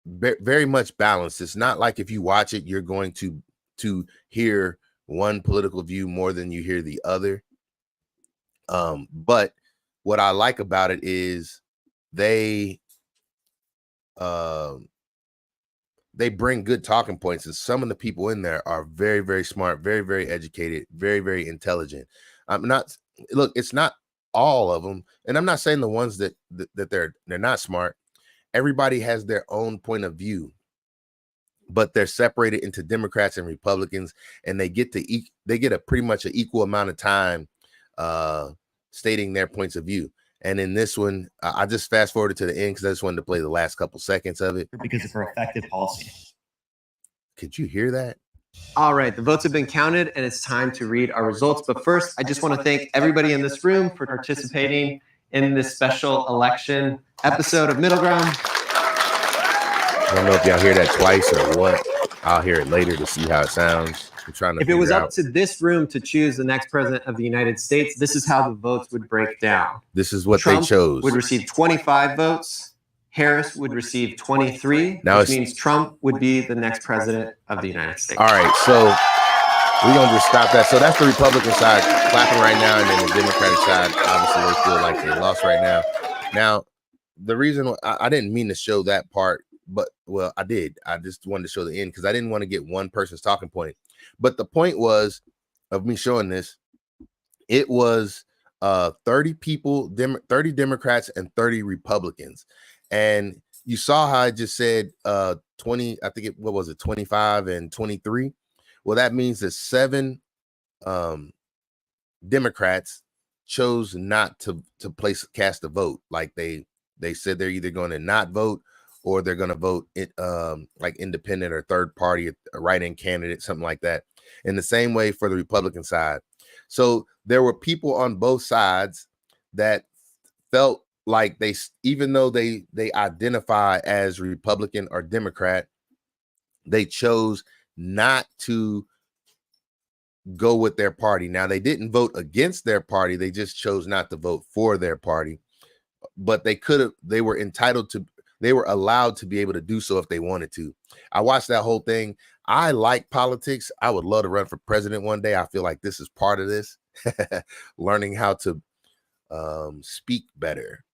very much balanced. It's not like if you watch it, you're going to hear one political view more than you hear the other. But what I like about it is they bring good talking points, and some of the people in there are very, very smart, very, very educated, very, very intelligent. I'm not look, it's not all of them, and I'm not saying the ones that they're not smart. Everybody has their own point of view, but they're separated into Democrats and Republicans, and they get a pretty much an equal amount of time stating their points of view. And in this one, I just fast forwarded to the end because I just wanted to play the last couple seconds of it. Because of her effective policy. Could you hear that? All right, the votes have been counted, and it's time to read our results. But first, I just want to thank everybody in this room for participating in this special election episode of Middle Ground. I don't know if y'all hear that twice or what. I'll hear it later to see how it sounds. I'm trying to If it was up to this room to choose the next president of the United States, this is how the votes would break down. This is what Trump they chose. would receive 25 votes. Harris would receive 23, now which means Trump would be the next president of the United States. All right, so we're going to just stop that. So that's the Republican side clapping right now, and then the Democratic side, obviously, they feel like they lost right now. Now, the reason I didn't mean to show that part, but, well, I did. I just wanted to show the end because I didn't want to get one person's talking point. But the point was of me showing this, it was 30 people, 30 Democrats and 30 Republicans. And you saw how I just said 20, I think what was it, 25 and 23? Well, that means that 7 Democrats chose not to cast a vote. Like they said they're either going to not vote or they're going to vote it like independent or third party, a write-in candidate, something like that. In the same way for the Republican side. So there were people on both sides that felt like even though they identify as Republican or Democrat, they chose not to go with their party. Now, they didn't vote against their party. They just chose not to vote for their party. But they were allowed to be able to do so if they wanted to. I watched that whole thing. I like politics. I would love to run for president one day. I feel like this is part of this, learning how to speak better,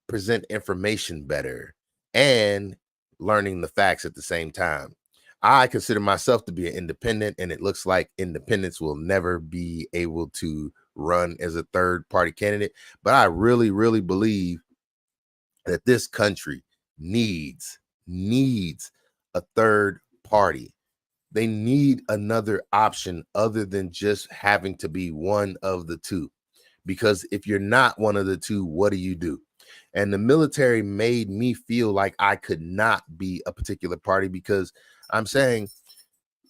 present information better, and learning the facts at the same time. I consider myself to be an independent, and it looks like independents will never be able to run as a third party candidate. But I really, really believe that this country needs a third party. They need another option other than just having to be one of the two. Because if you're not one of the two, what do you do? And the military made me feel like I could not be a particular party because I'm saying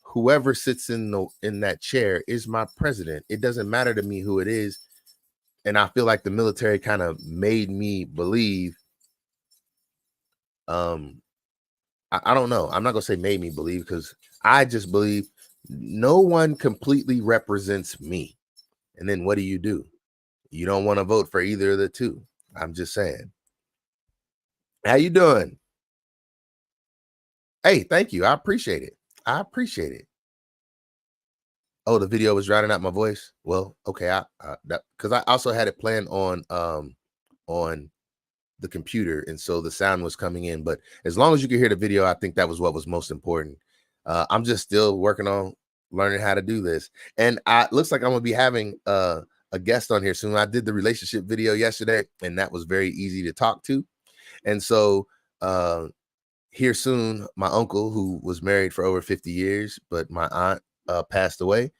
whoever sits in that chair is my president. It doesn't matter to me who it is. And I feel like the military kind of made me believe I don't know. I'm not going to say made me believe because I just believe no one completely represents me. And then what do? You don't want to vote for either of the two. I'm just saying. How you doing? Hey, thank you. I appreciate it. Oh, the video was drowning out my voice. Well, okay. Because I also had it planned on the computer, and so the sound was coming in. But as long as you could hear the video, I think that was what was most important. I'm just still working on learning how to do this, and looks like I'm gonna be having a guest on here soon. I did the relationship video yesterday, and that was very easy to talk to. And so here soon, my uncle, who was married for over 50 years, but my aunt passed away.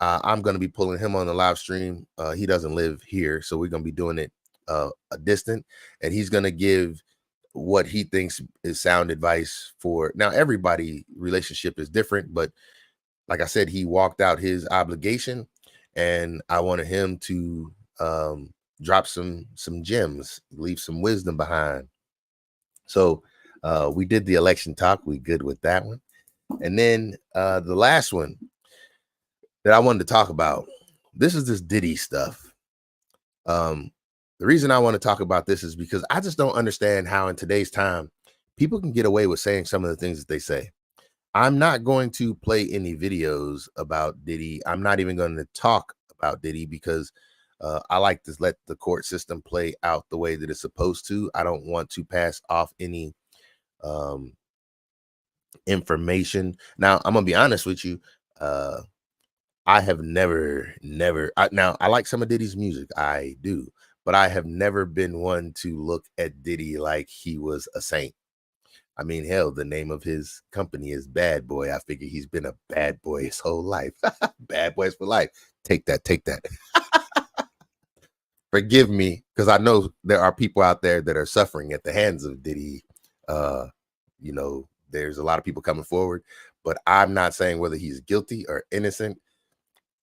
I'm going to be pulling him on the live stream. He doesn't live here, so we're going to be doing it a distant, and he's going to give what he thinks is sound advice for now. Everybody relationship is different, but like I said, he walked out his obligation, and I wanted him to drop some gems, leave some wisdom behind. So we did the election talk. We good with that one. And then the last one that I wanted to talk about, this is this Diddy stuff. The reason I want to talk about this is because I just don't understand how in today's time people can get away with saying some of the things that they say. I'm not going to play any videos about Diddy. I'm not even going to talk about Diddy because I like to let the court system play out the way that it's supposed to. I don't want to pass off any information. Now, I'm gonna be honest with you. I have never, now I like some of Diddy's music. I do, but I have never been one to look at Diddy like he was a saint. I mean, hell, the name of his company is Bad Boy. I figure he's been a bad boy his whole life. Bad boys for life. Take that, take that. Forgive me, because I know there are people out there that are suffering at the hands of Diddy. You know, there's a lot of people coming forward, but I'm not saying whether he's guilty or innocent.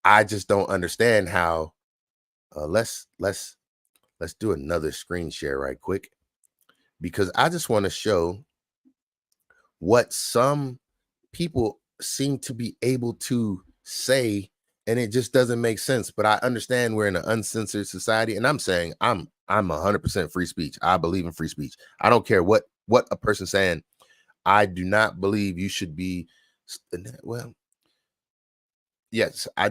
I just don't understand how. Let's do another screen share right quick, because I just want to show what some people seem to be able to say, and it just doesn't make sense. But I understand we're in an uncensored society, and I'm saying I'm 100% free speech. I believe in free speech. I don't care what a person's saying. I do not believe you should be, well, yes, I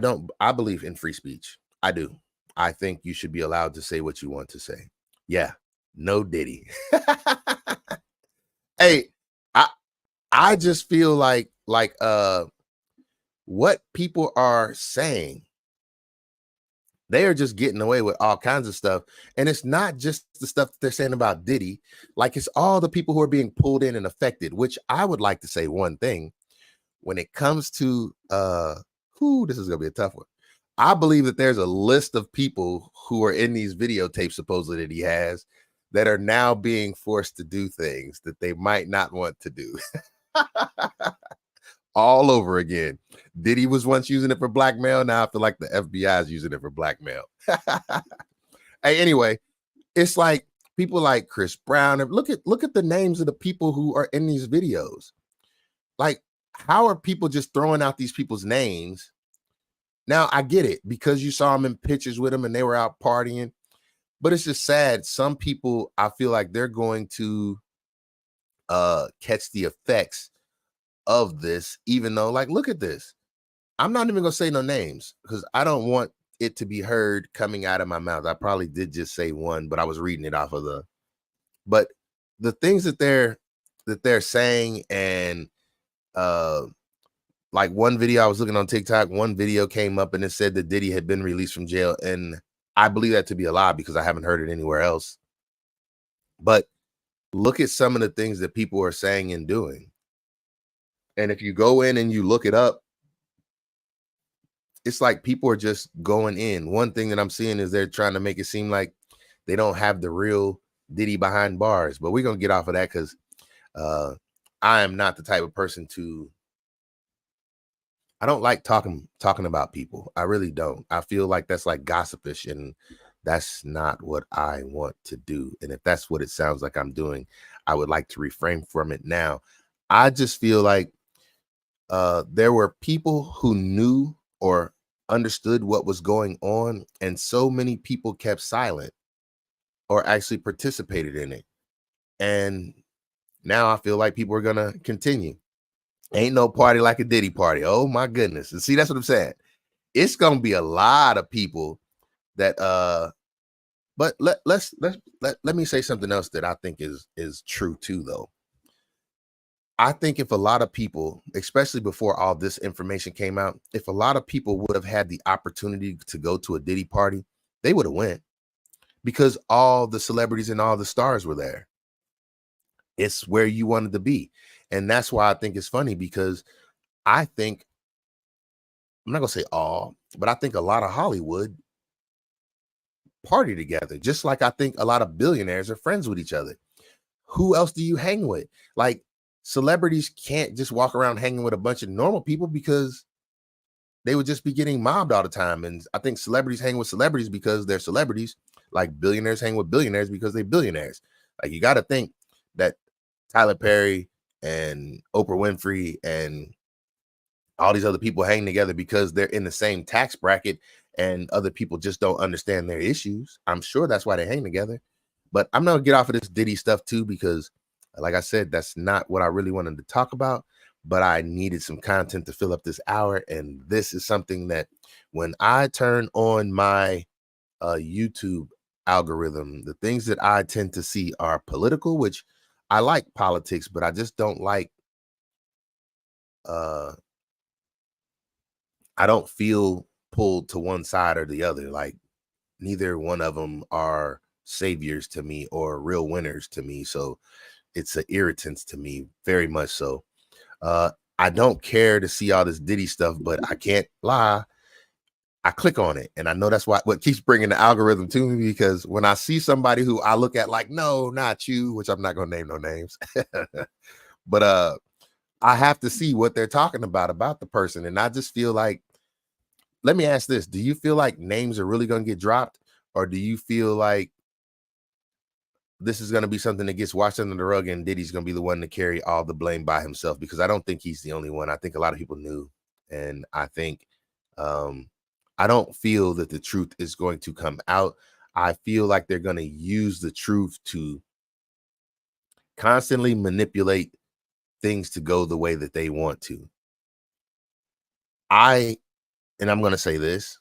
believe in free speech. I do. I think you should be allowed to say what you want to say. Yeah, no Diddy. Hey, I just feel like what people are saying, they are just getting away with all kinds of stuff. And it's not just the stuff that they're saying about Diddy. Like, it's all the people who are being pulled in and affected, which I would like to say one thing. When it comes to this is gonna be a tough one. I believe that there's a list of people who are in these videotapes supposedly that he has that are now being forced to do things that they might not want to do. All over again. Diddy was once using it for blackmail. Now I feel like the FBI is using it for blackmail. Hey, anyway, it's like people like Chris Brown. Look at the names of the people who are in these videos. Like, how are people just throwing out these people's names? Now I get it, because you saw them in pictures with them and they were out partying, but it's just sad. Some people, I feel like they're going to catch the effects of this, even though, like, look at this. I'm not even gonna say no names because I don't want it to be heard coming out of my mouth. I probably did just say one, but I was reading it off of but the things that they're saying, and like one video I was looking on TikTok, one video came up and it said that Diddy had been released from jail, and I believe that to be a lie because I haven't heard it anywhere else. But look at some of the things that people are saying and doing. And if you go in and you look it up, it's like people are just going in. One thing that I'm seeing is they're trying to make it seem like they don't have the real Diddy behind bars. But we're going to get off of that because I am not the type of person I don't like talking about people. I really don't. I feel like that's like gossipish, and that's not what I want to do. And if that's what it sounds like I'm doing, I would like to refrain from it now. I just feel like there were people who knew or understood what was going on, and so many people kept silent or actually participated in it. And now I feel like people are gonna continue. Ain't no party like a Diddy party. Oh my goodness. And see, that's what I'm saying. It's gonna be a lot of people that but let me say something else that I think is true too, though. I think if a lot of people, especially before all this information came out, if a lot of people would have had the opportunity to go to a Diddy party, they would have went, because all the celebrities and all the stars were there. It's where you wanted to be. And that's why I think it's funny, because I think, I'm not gonna say all, but I think a lot of Hollywood party together, just like I think a lot of billionaires are friends with each other. Who else do you hang with? Like, celebrities can't just walk around hanging with a bunch of normal people, because they would just be getting mobbed all the time. And I think celebrities hang with celebrities because they're celebrities, like billionaires hang with billionaires because they're billionaires. Like, you got to think that Tyler Perry and Oprah Winfrey and all these other people hang together because they're in the same tax bracket and other people just don't understand their issues. I'm sure that's why they hang together. But I'm gonna get off of this Diddy stuff too, because like I said, that's not what I really wanted to talk about. But I needed some content to fill up this hour. And this is something that when I turn on my YouTube algorithm, the things that I tend to see are political, which I like politics, but I just don't like I don't feel pulled to one side or the other. Like neither one of them are saviors to me or real winners to me. So it's an irritant to me, very much so. I don't care to see all this Diddy stuff, but I can't lie. I click on it, and I know that's what keeps bringing the algorithm to me, because when I see somebody who I look at like, no, not you, which I'm not gonna name no names, but I have to see what they're talking about the person, and I just feel like, let me ask this: do you feel like names are really gonna get dropped, or do you feel like this is going to be something that gets washed under the rug and Diddy's going to be the one to carry all the blame by himself? Because I don't think he's the only one. I think a lot of people knew. And I think I don't feel that the truth is going to come out. I feel like they're going to use the truth to constantly manipulate things to go the way that they want to. And I'm going to say this,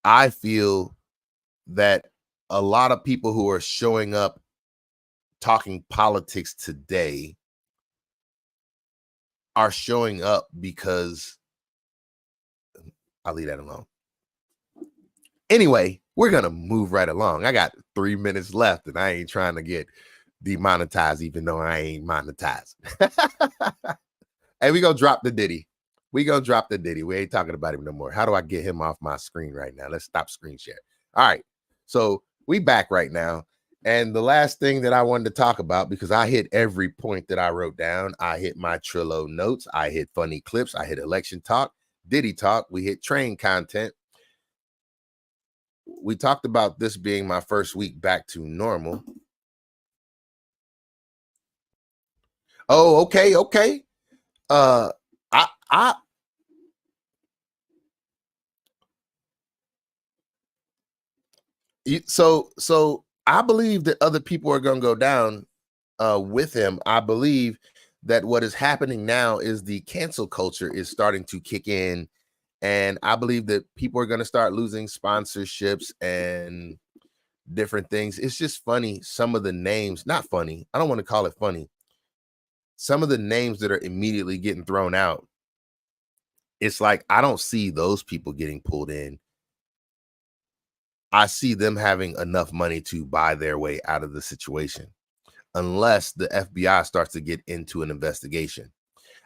I feel that a lot of people who are showing up talking politics today are showing up because I'll leave that alone. Anyway, we're going to move right along. I got 3 minutes left and I ain't trying to get demonetized, even though I ain't monetized. Hey, we going to drop the Diddy. We ain't talking about him no more. How do I get him off my screen right now? Let's stop screen share. All right. So we back right now. And the last thing that I wanted to talk about, because I hit every point that I wrote down, I hit my Trello notes, I hit funny clips, I hit election talk, Diddy talk, we hit train content. We talked about this being my first week back to normal. Oh, okay. So I believe that other people are going to go down with him. I believe that what is happening now is the cancel culture is starting to kick in, and I believe that people are going to start losing sponsorships and different things. It's just funny, some of the names, not funny, I don't want to call it funny, some of the names that are immediately getting thrown out. It's like I don't see those people getting pulled in. I see them having enough money to buy their way out of the situation, unless the FBI starts to get into an investigation.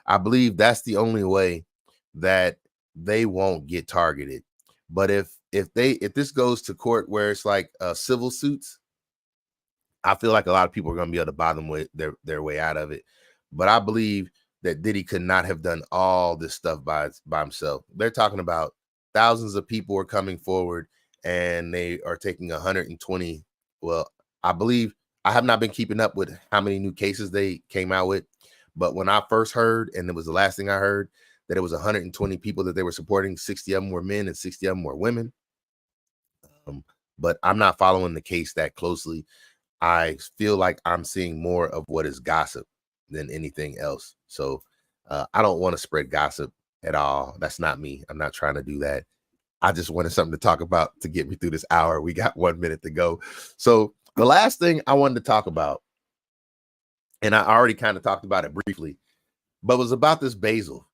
I believe that's the only way that they won't get targeted. But if this goes to court where it's like civil suits, I feel like a lot of people are going to be able to buy them with their way out of it. But I believe that Diddy could not have done all this stuff by himself. They're talking about thousands of people are coming forward and they are taking 120. Well, I believe, I have not been keeping up with how many new cases they came out with, but when I first heard, and it was the last thing I heard, that it was 120 people that they were supporting, 60 of them were men and 60 of them were women. But I'm not following the case that closely. I feel like I'm seeing more of what is gossip than anything else. So I don't want to spread gossip at all. That's not me. I'm not trying to do that. I just wanted something to talk about to get me through this hour. We got 1 minute to go. So the last thing I wanted to talk about, and I already kind of talked about it briefly, but was about this basil.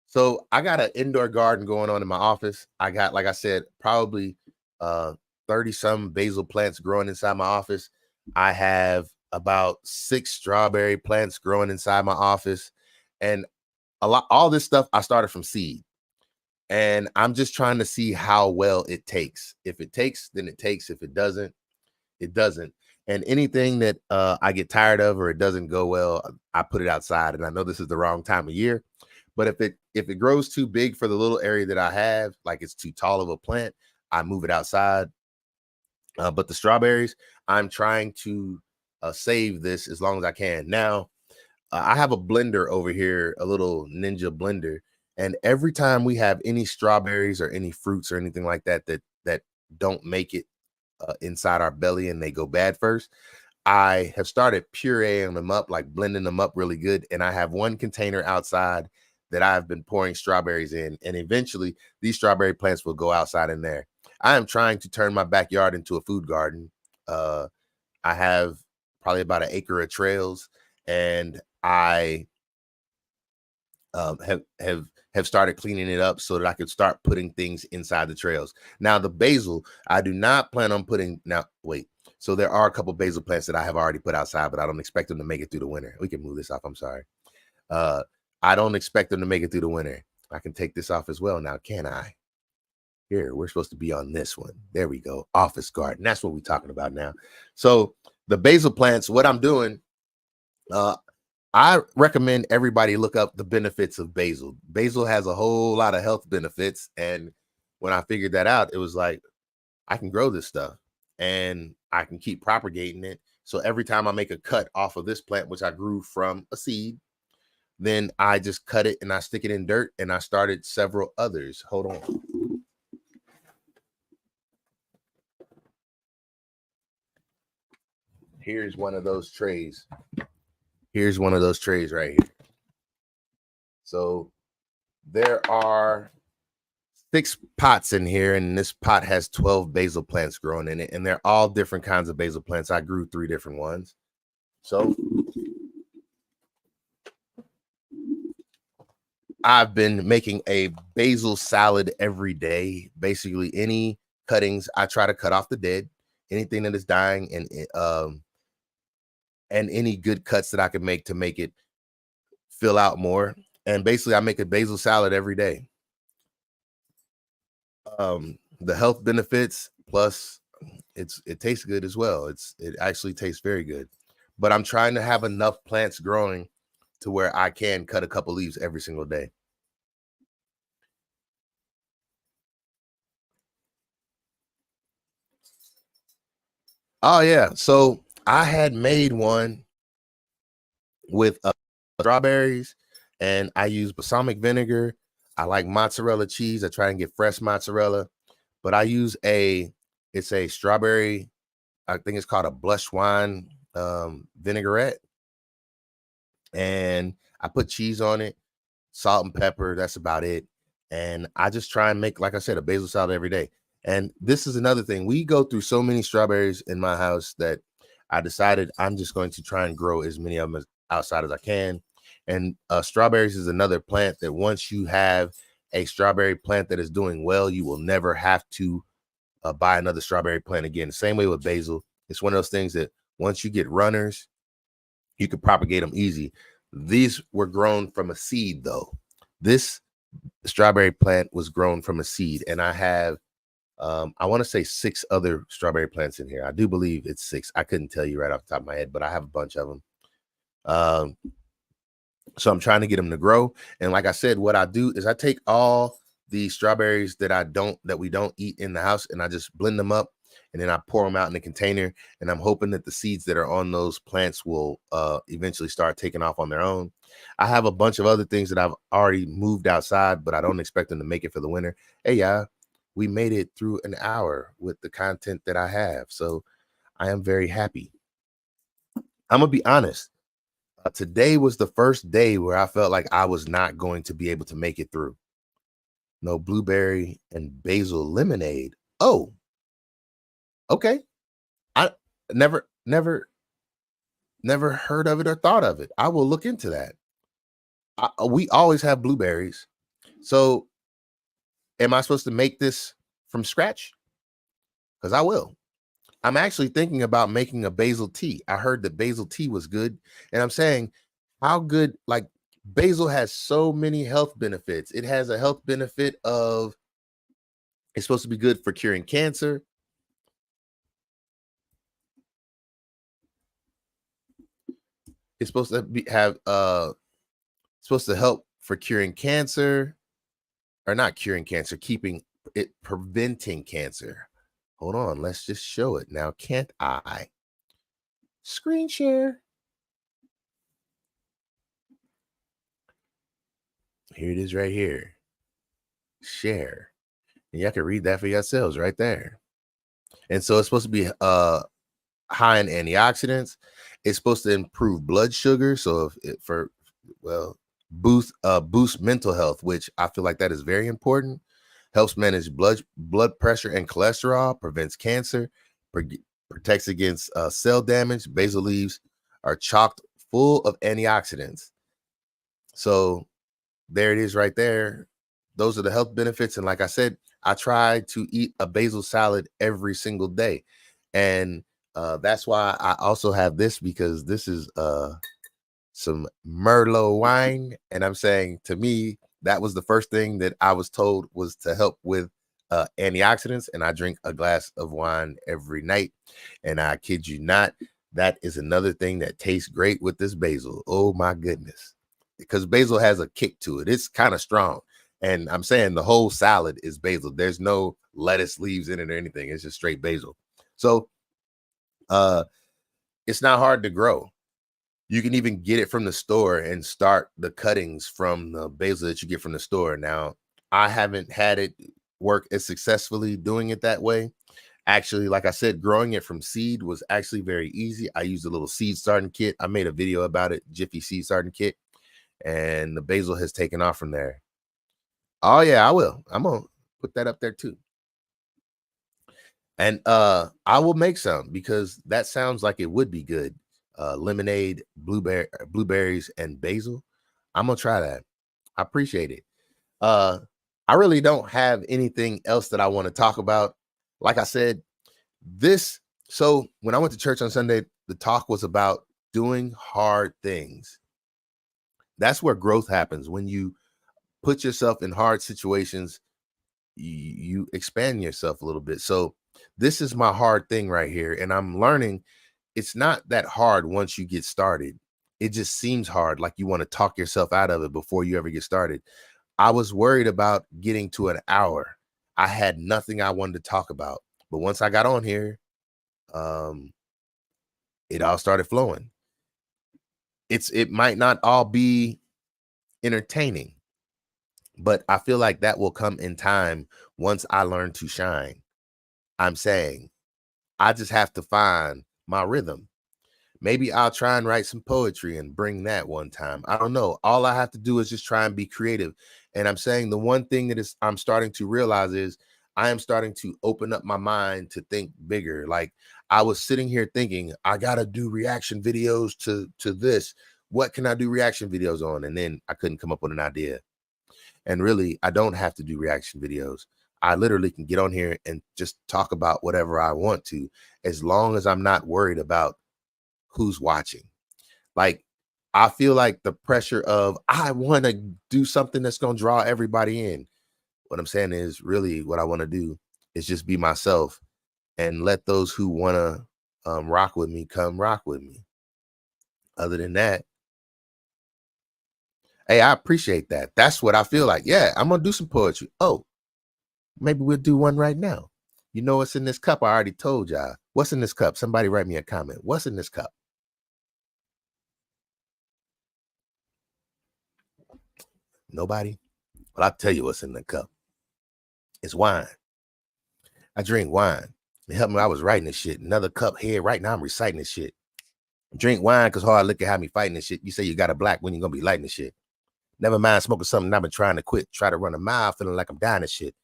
So I got an indoor garden going on in my office. I got, like I said, probably 30 some basil plants growing inside my office. I have about 6 strawberry plants growing inside my office, and all this stuff I started from seed. And I'm just trying to see how well it takes. If it takes, then it takes. If it doesn't, it doesn't. And anything that I get tired of or it doesn't go well, I put it outside. And I know this is the wrong time of year, but if it grows too big for the little area that I have, like it's too tall of a plant, I move it outside. But the strawberries, I'm trying to save this as long as I can. Now, I have a blender over here, a little ninja blender, and every time we have any strawberries or any fruits or anything like that that don't make it inside our belly and they go bad first, I have started pureeing them up, like blending them up really good. And I have one container outside that I've been pouring strawberries in. And eventually these strawberry plants will go outside in there. I am trying to turn my backyard into a food garden. I have probably about an acre of trails, and I have started cleaning it up so that I could start putting things inside the trails. Now, the basil, I do not plan on putting. Now, wait. So there are a couple basil plants that I have already put outside, but I don't expect them to make it through the winter. We can move this off. I'm sorry. I don't expect them to make it through the winter. I can take this off as well now, can I? Here, we're supposed to be on this one. There we go. Office garden. That's what we're talking about now. So the basil plants, what I'm doing, I recommend everybody look up the benefits of basil. Basil has a whole lot of health benefits. And when I figured that out, it was like, I can grow this stuff and I can keep propagating it. So every time I make a cut off of this plant, which I grew from a seed, then I just cut it and I stick it in dirt, and I started several others. Hold on. Here's one of those trays. Here's one of those trays right here. So there are 6 pots in here, and this pot has 12 basil plants growing in it, and they're all different kinds of basil plants. I grew 3 different ones. So I've been making a basil salad every day. Basically, any cuttings, I try to cut off the dead, anything that is dying, and any good cuts that I can make to make it fill out more. And basically, I make a basil salad every day. The health benefits, plus it tastes good as well. It actually tastes very good. But I'm trying to have enough plants growing to where I can cut a couple leaves every single day. Oh yeah, so I had made one with strawberries, and I use balsamic vinegar. I like mozzarella cheese. I try and get fresh mozzarella, but I use it's a strawberry, I think it's called a blush wine vinaigrette, and I put cheese on it, salt and pepper. That's about it. And I just try and make, like I said, a basil salad every day. And this is another thing. We go through so many strawberries in my house that I decided I'm just going to try and grow as many of them outside as I can. And strawberries is another plant that once you have a strawberry plant that is doing well, you will never have to buy another strawberry plant again. The same way with basil. It's one of those things that once you get runners, you can propagate them easy. These were grown from a seed, though. This strawberry plant was grown from a seed, and I have I want to say 6 other strawberry plants in here. I do believe it's 6. I couldn't tell you right off the top of my head, but I have a bunch of them. So I'm trying to get them to grow. And like I said, what I do is I take all the strawberries that we don't eat in the house, and I just blend them up, and then I pour them out in a container. And I'm hoping that the seeds that are on those plants will eventually start taking off on their own. I have a bunch of other things that I've already moved outside, but I don't expect them to make it for the winter. Hey, yeah, we made it through an hour with the content that I have. So I am very happy. I'm going to be honest. Today was the first day where I felt like I was not going to be able to make it through. No blueberry and basil lemonade. Oh, okay. I never heard of it or thought of it. I will look into that. We always have blueberries. So am I supposed to make this from scratch? Because I will. I'm actually thinking about making a basil tea. I heard that basil tea was good. And I'm saying, how good, like basil has so many health benefits. It has a health benefit of, it's supposed to be good for curing cancer. It's supposed to supposed to help for curing cancer, or not curing cancer, preventing cancer. Hold on, let's just show it now. Can't I? Screen share. Here it is right here. Share. And y'all can read that for yourselves right there. And so it's supposed to be high in antioxidants. It's supposed to improve blood sugar. So if it boost mental health, which I feel like that is very important. Helps manage blood pressure and cholesterol, prevents cancer, protects against cell damage. Basil leaves are chocked full of antioxidants. So there it is right there. Those are the health benefits. And like I said, I try to eat a basil salad every single day. And that's why I also have this, because this is some Merlot wine. And I'm saying, to me, that was the first thing that I was told was to help with antioxidants. And I drink a glass of wine every night. And I kid you not, that is another thing that tastes great with this basil. Oh my goodness. Because basil has a kick to it. It's kind of strong. And I'm saying the whole salad is basil. There's no lettuce leaves in it or anything. It's just straight basil. So it's not hard to grow. You can even get it from the store and start the cuttings from the basil that you get from the store. Now, I haven't had it work as successfully doing it that way. Actually, like I said, growing it from seed was actually very easy. I used a little seed starting kit. I made a video about it, Jiffy Seed Starting Kit, and the basil has taken off from there. Oh yeah, I will. I'm gonna put that up there too. And I will make some, because that sounds like it would be good. Lemonade, blueberries, and basil. I'm gonna try that. I appreciate it. I really don't have anything else that I want to talk about. Like I said, so when I went to church on Sunday, the talk was about doing hard things. That's where growth happens. When you put yourself in hard situations, you expand yourself a little bit. So this is my hard thing right here. And I'm learning it's not that hard once you get started. It just seems hard, like you want to talk yourself out of it before you ever get started. I was worried about getting to an hour. I had nothing I wanted to talk about. But once I got on here, it all started flowing. It might not all be entertaining, but I feel like that will come in time once I learn to shine. I'm saying I just have to find my rhythm. Maybe I'll try and write some poetry and bring that one time. I don't know. All I have to do is just try and be creative. And I'm saying the one thing that I'm starting to realize is I am starting to open up my mind to think bigger. Like, I was sitting here thinking, I gotta do reaction videos to this. What can I do reaction videos on? And then I couldn't come up with an idea. And really, I don't have to do reaction videos. I literally can get on here and just talk about whatever I want to, as long as I'm not worried about who's watching. Like, I feel like the pressure of, I want to do something that's going to draw everybody in. What I'm saying is, really what I want to do is just be myself and let those who want to rock with me come rock with me. Other than that, hey, I appreciate that. That's what I feel like. Yeah, I'm going to do some poetry. Oh, maybe we'll do one right now. You know what's in this cup? I already told y'all. What's in this cup? Somebody write me a comment. What's in this cup? Nobody? Well, I'll tell you what's in the cup. It's wine. I drink wine. It helped me. I was writing this shit. Another cup here. Right now I'm reciting this shit. Drink wine because hard liquor had me fighting this shit. You say you got a black when you're going to be lighting this shit. Never mind smoking something I've been trying to quit. Try to run a mile feeling like I'm dying this shit.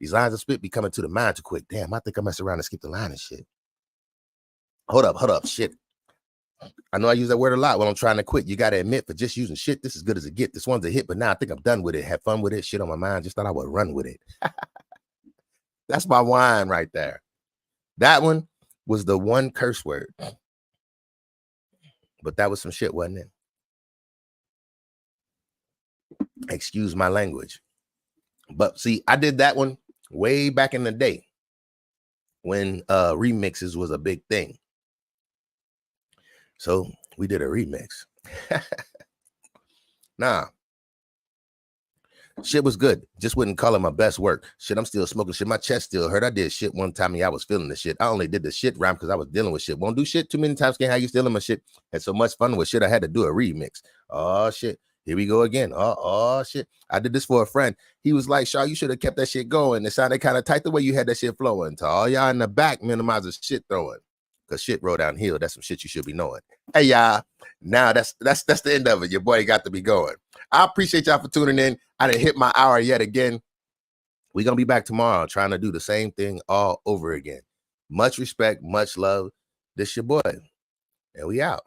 These lines of spit be coming to the mind too quick. Damn, I think I mess around and skip the line and shit. Hold up. Shit. I know I use that word a lot when I'm trying to quit. You got to admit, for just using shit, this is good as it get. This one's a hit, but now I think I'm done with it. Had fun with it. Shit on my mind. Just thought I would run with it. That's my wine right there. That one was the one curse word. But that was some shit, wasn't it? Excuse my language. But see, I did that one way back in the day when remixes was a big thing. So we did a remix. Nah. Shit was good. Just wouldn't call it my best work. Shit, I'm still smoking shit. My chest still hurt. I did shit one time and I was feeling the shit. I only did the shit rhyme because I was dealing with shit. Won't do shit too many times. Can't have you stealing my shit. Had so much fun with shit. I had to do a remix. Oh shit. Here we go again. Oh shit. I did this for a friend. He was like, Shaw, you should have kept that shit going. It sounded kind of tight the way you had that shit flowing. To all y'all in the back, minimize the shit throwing. Because shit roll downhill. That's some shit you should be knowing. Hey, y'all. Now that's the end of it. Your boy got to be going. I appreciate y'all for tuning in. I didn't hit my hour yet again. We're going to be back tomorrow trying to do the same thing all over again. Much respect, much love. This your boy. And we out.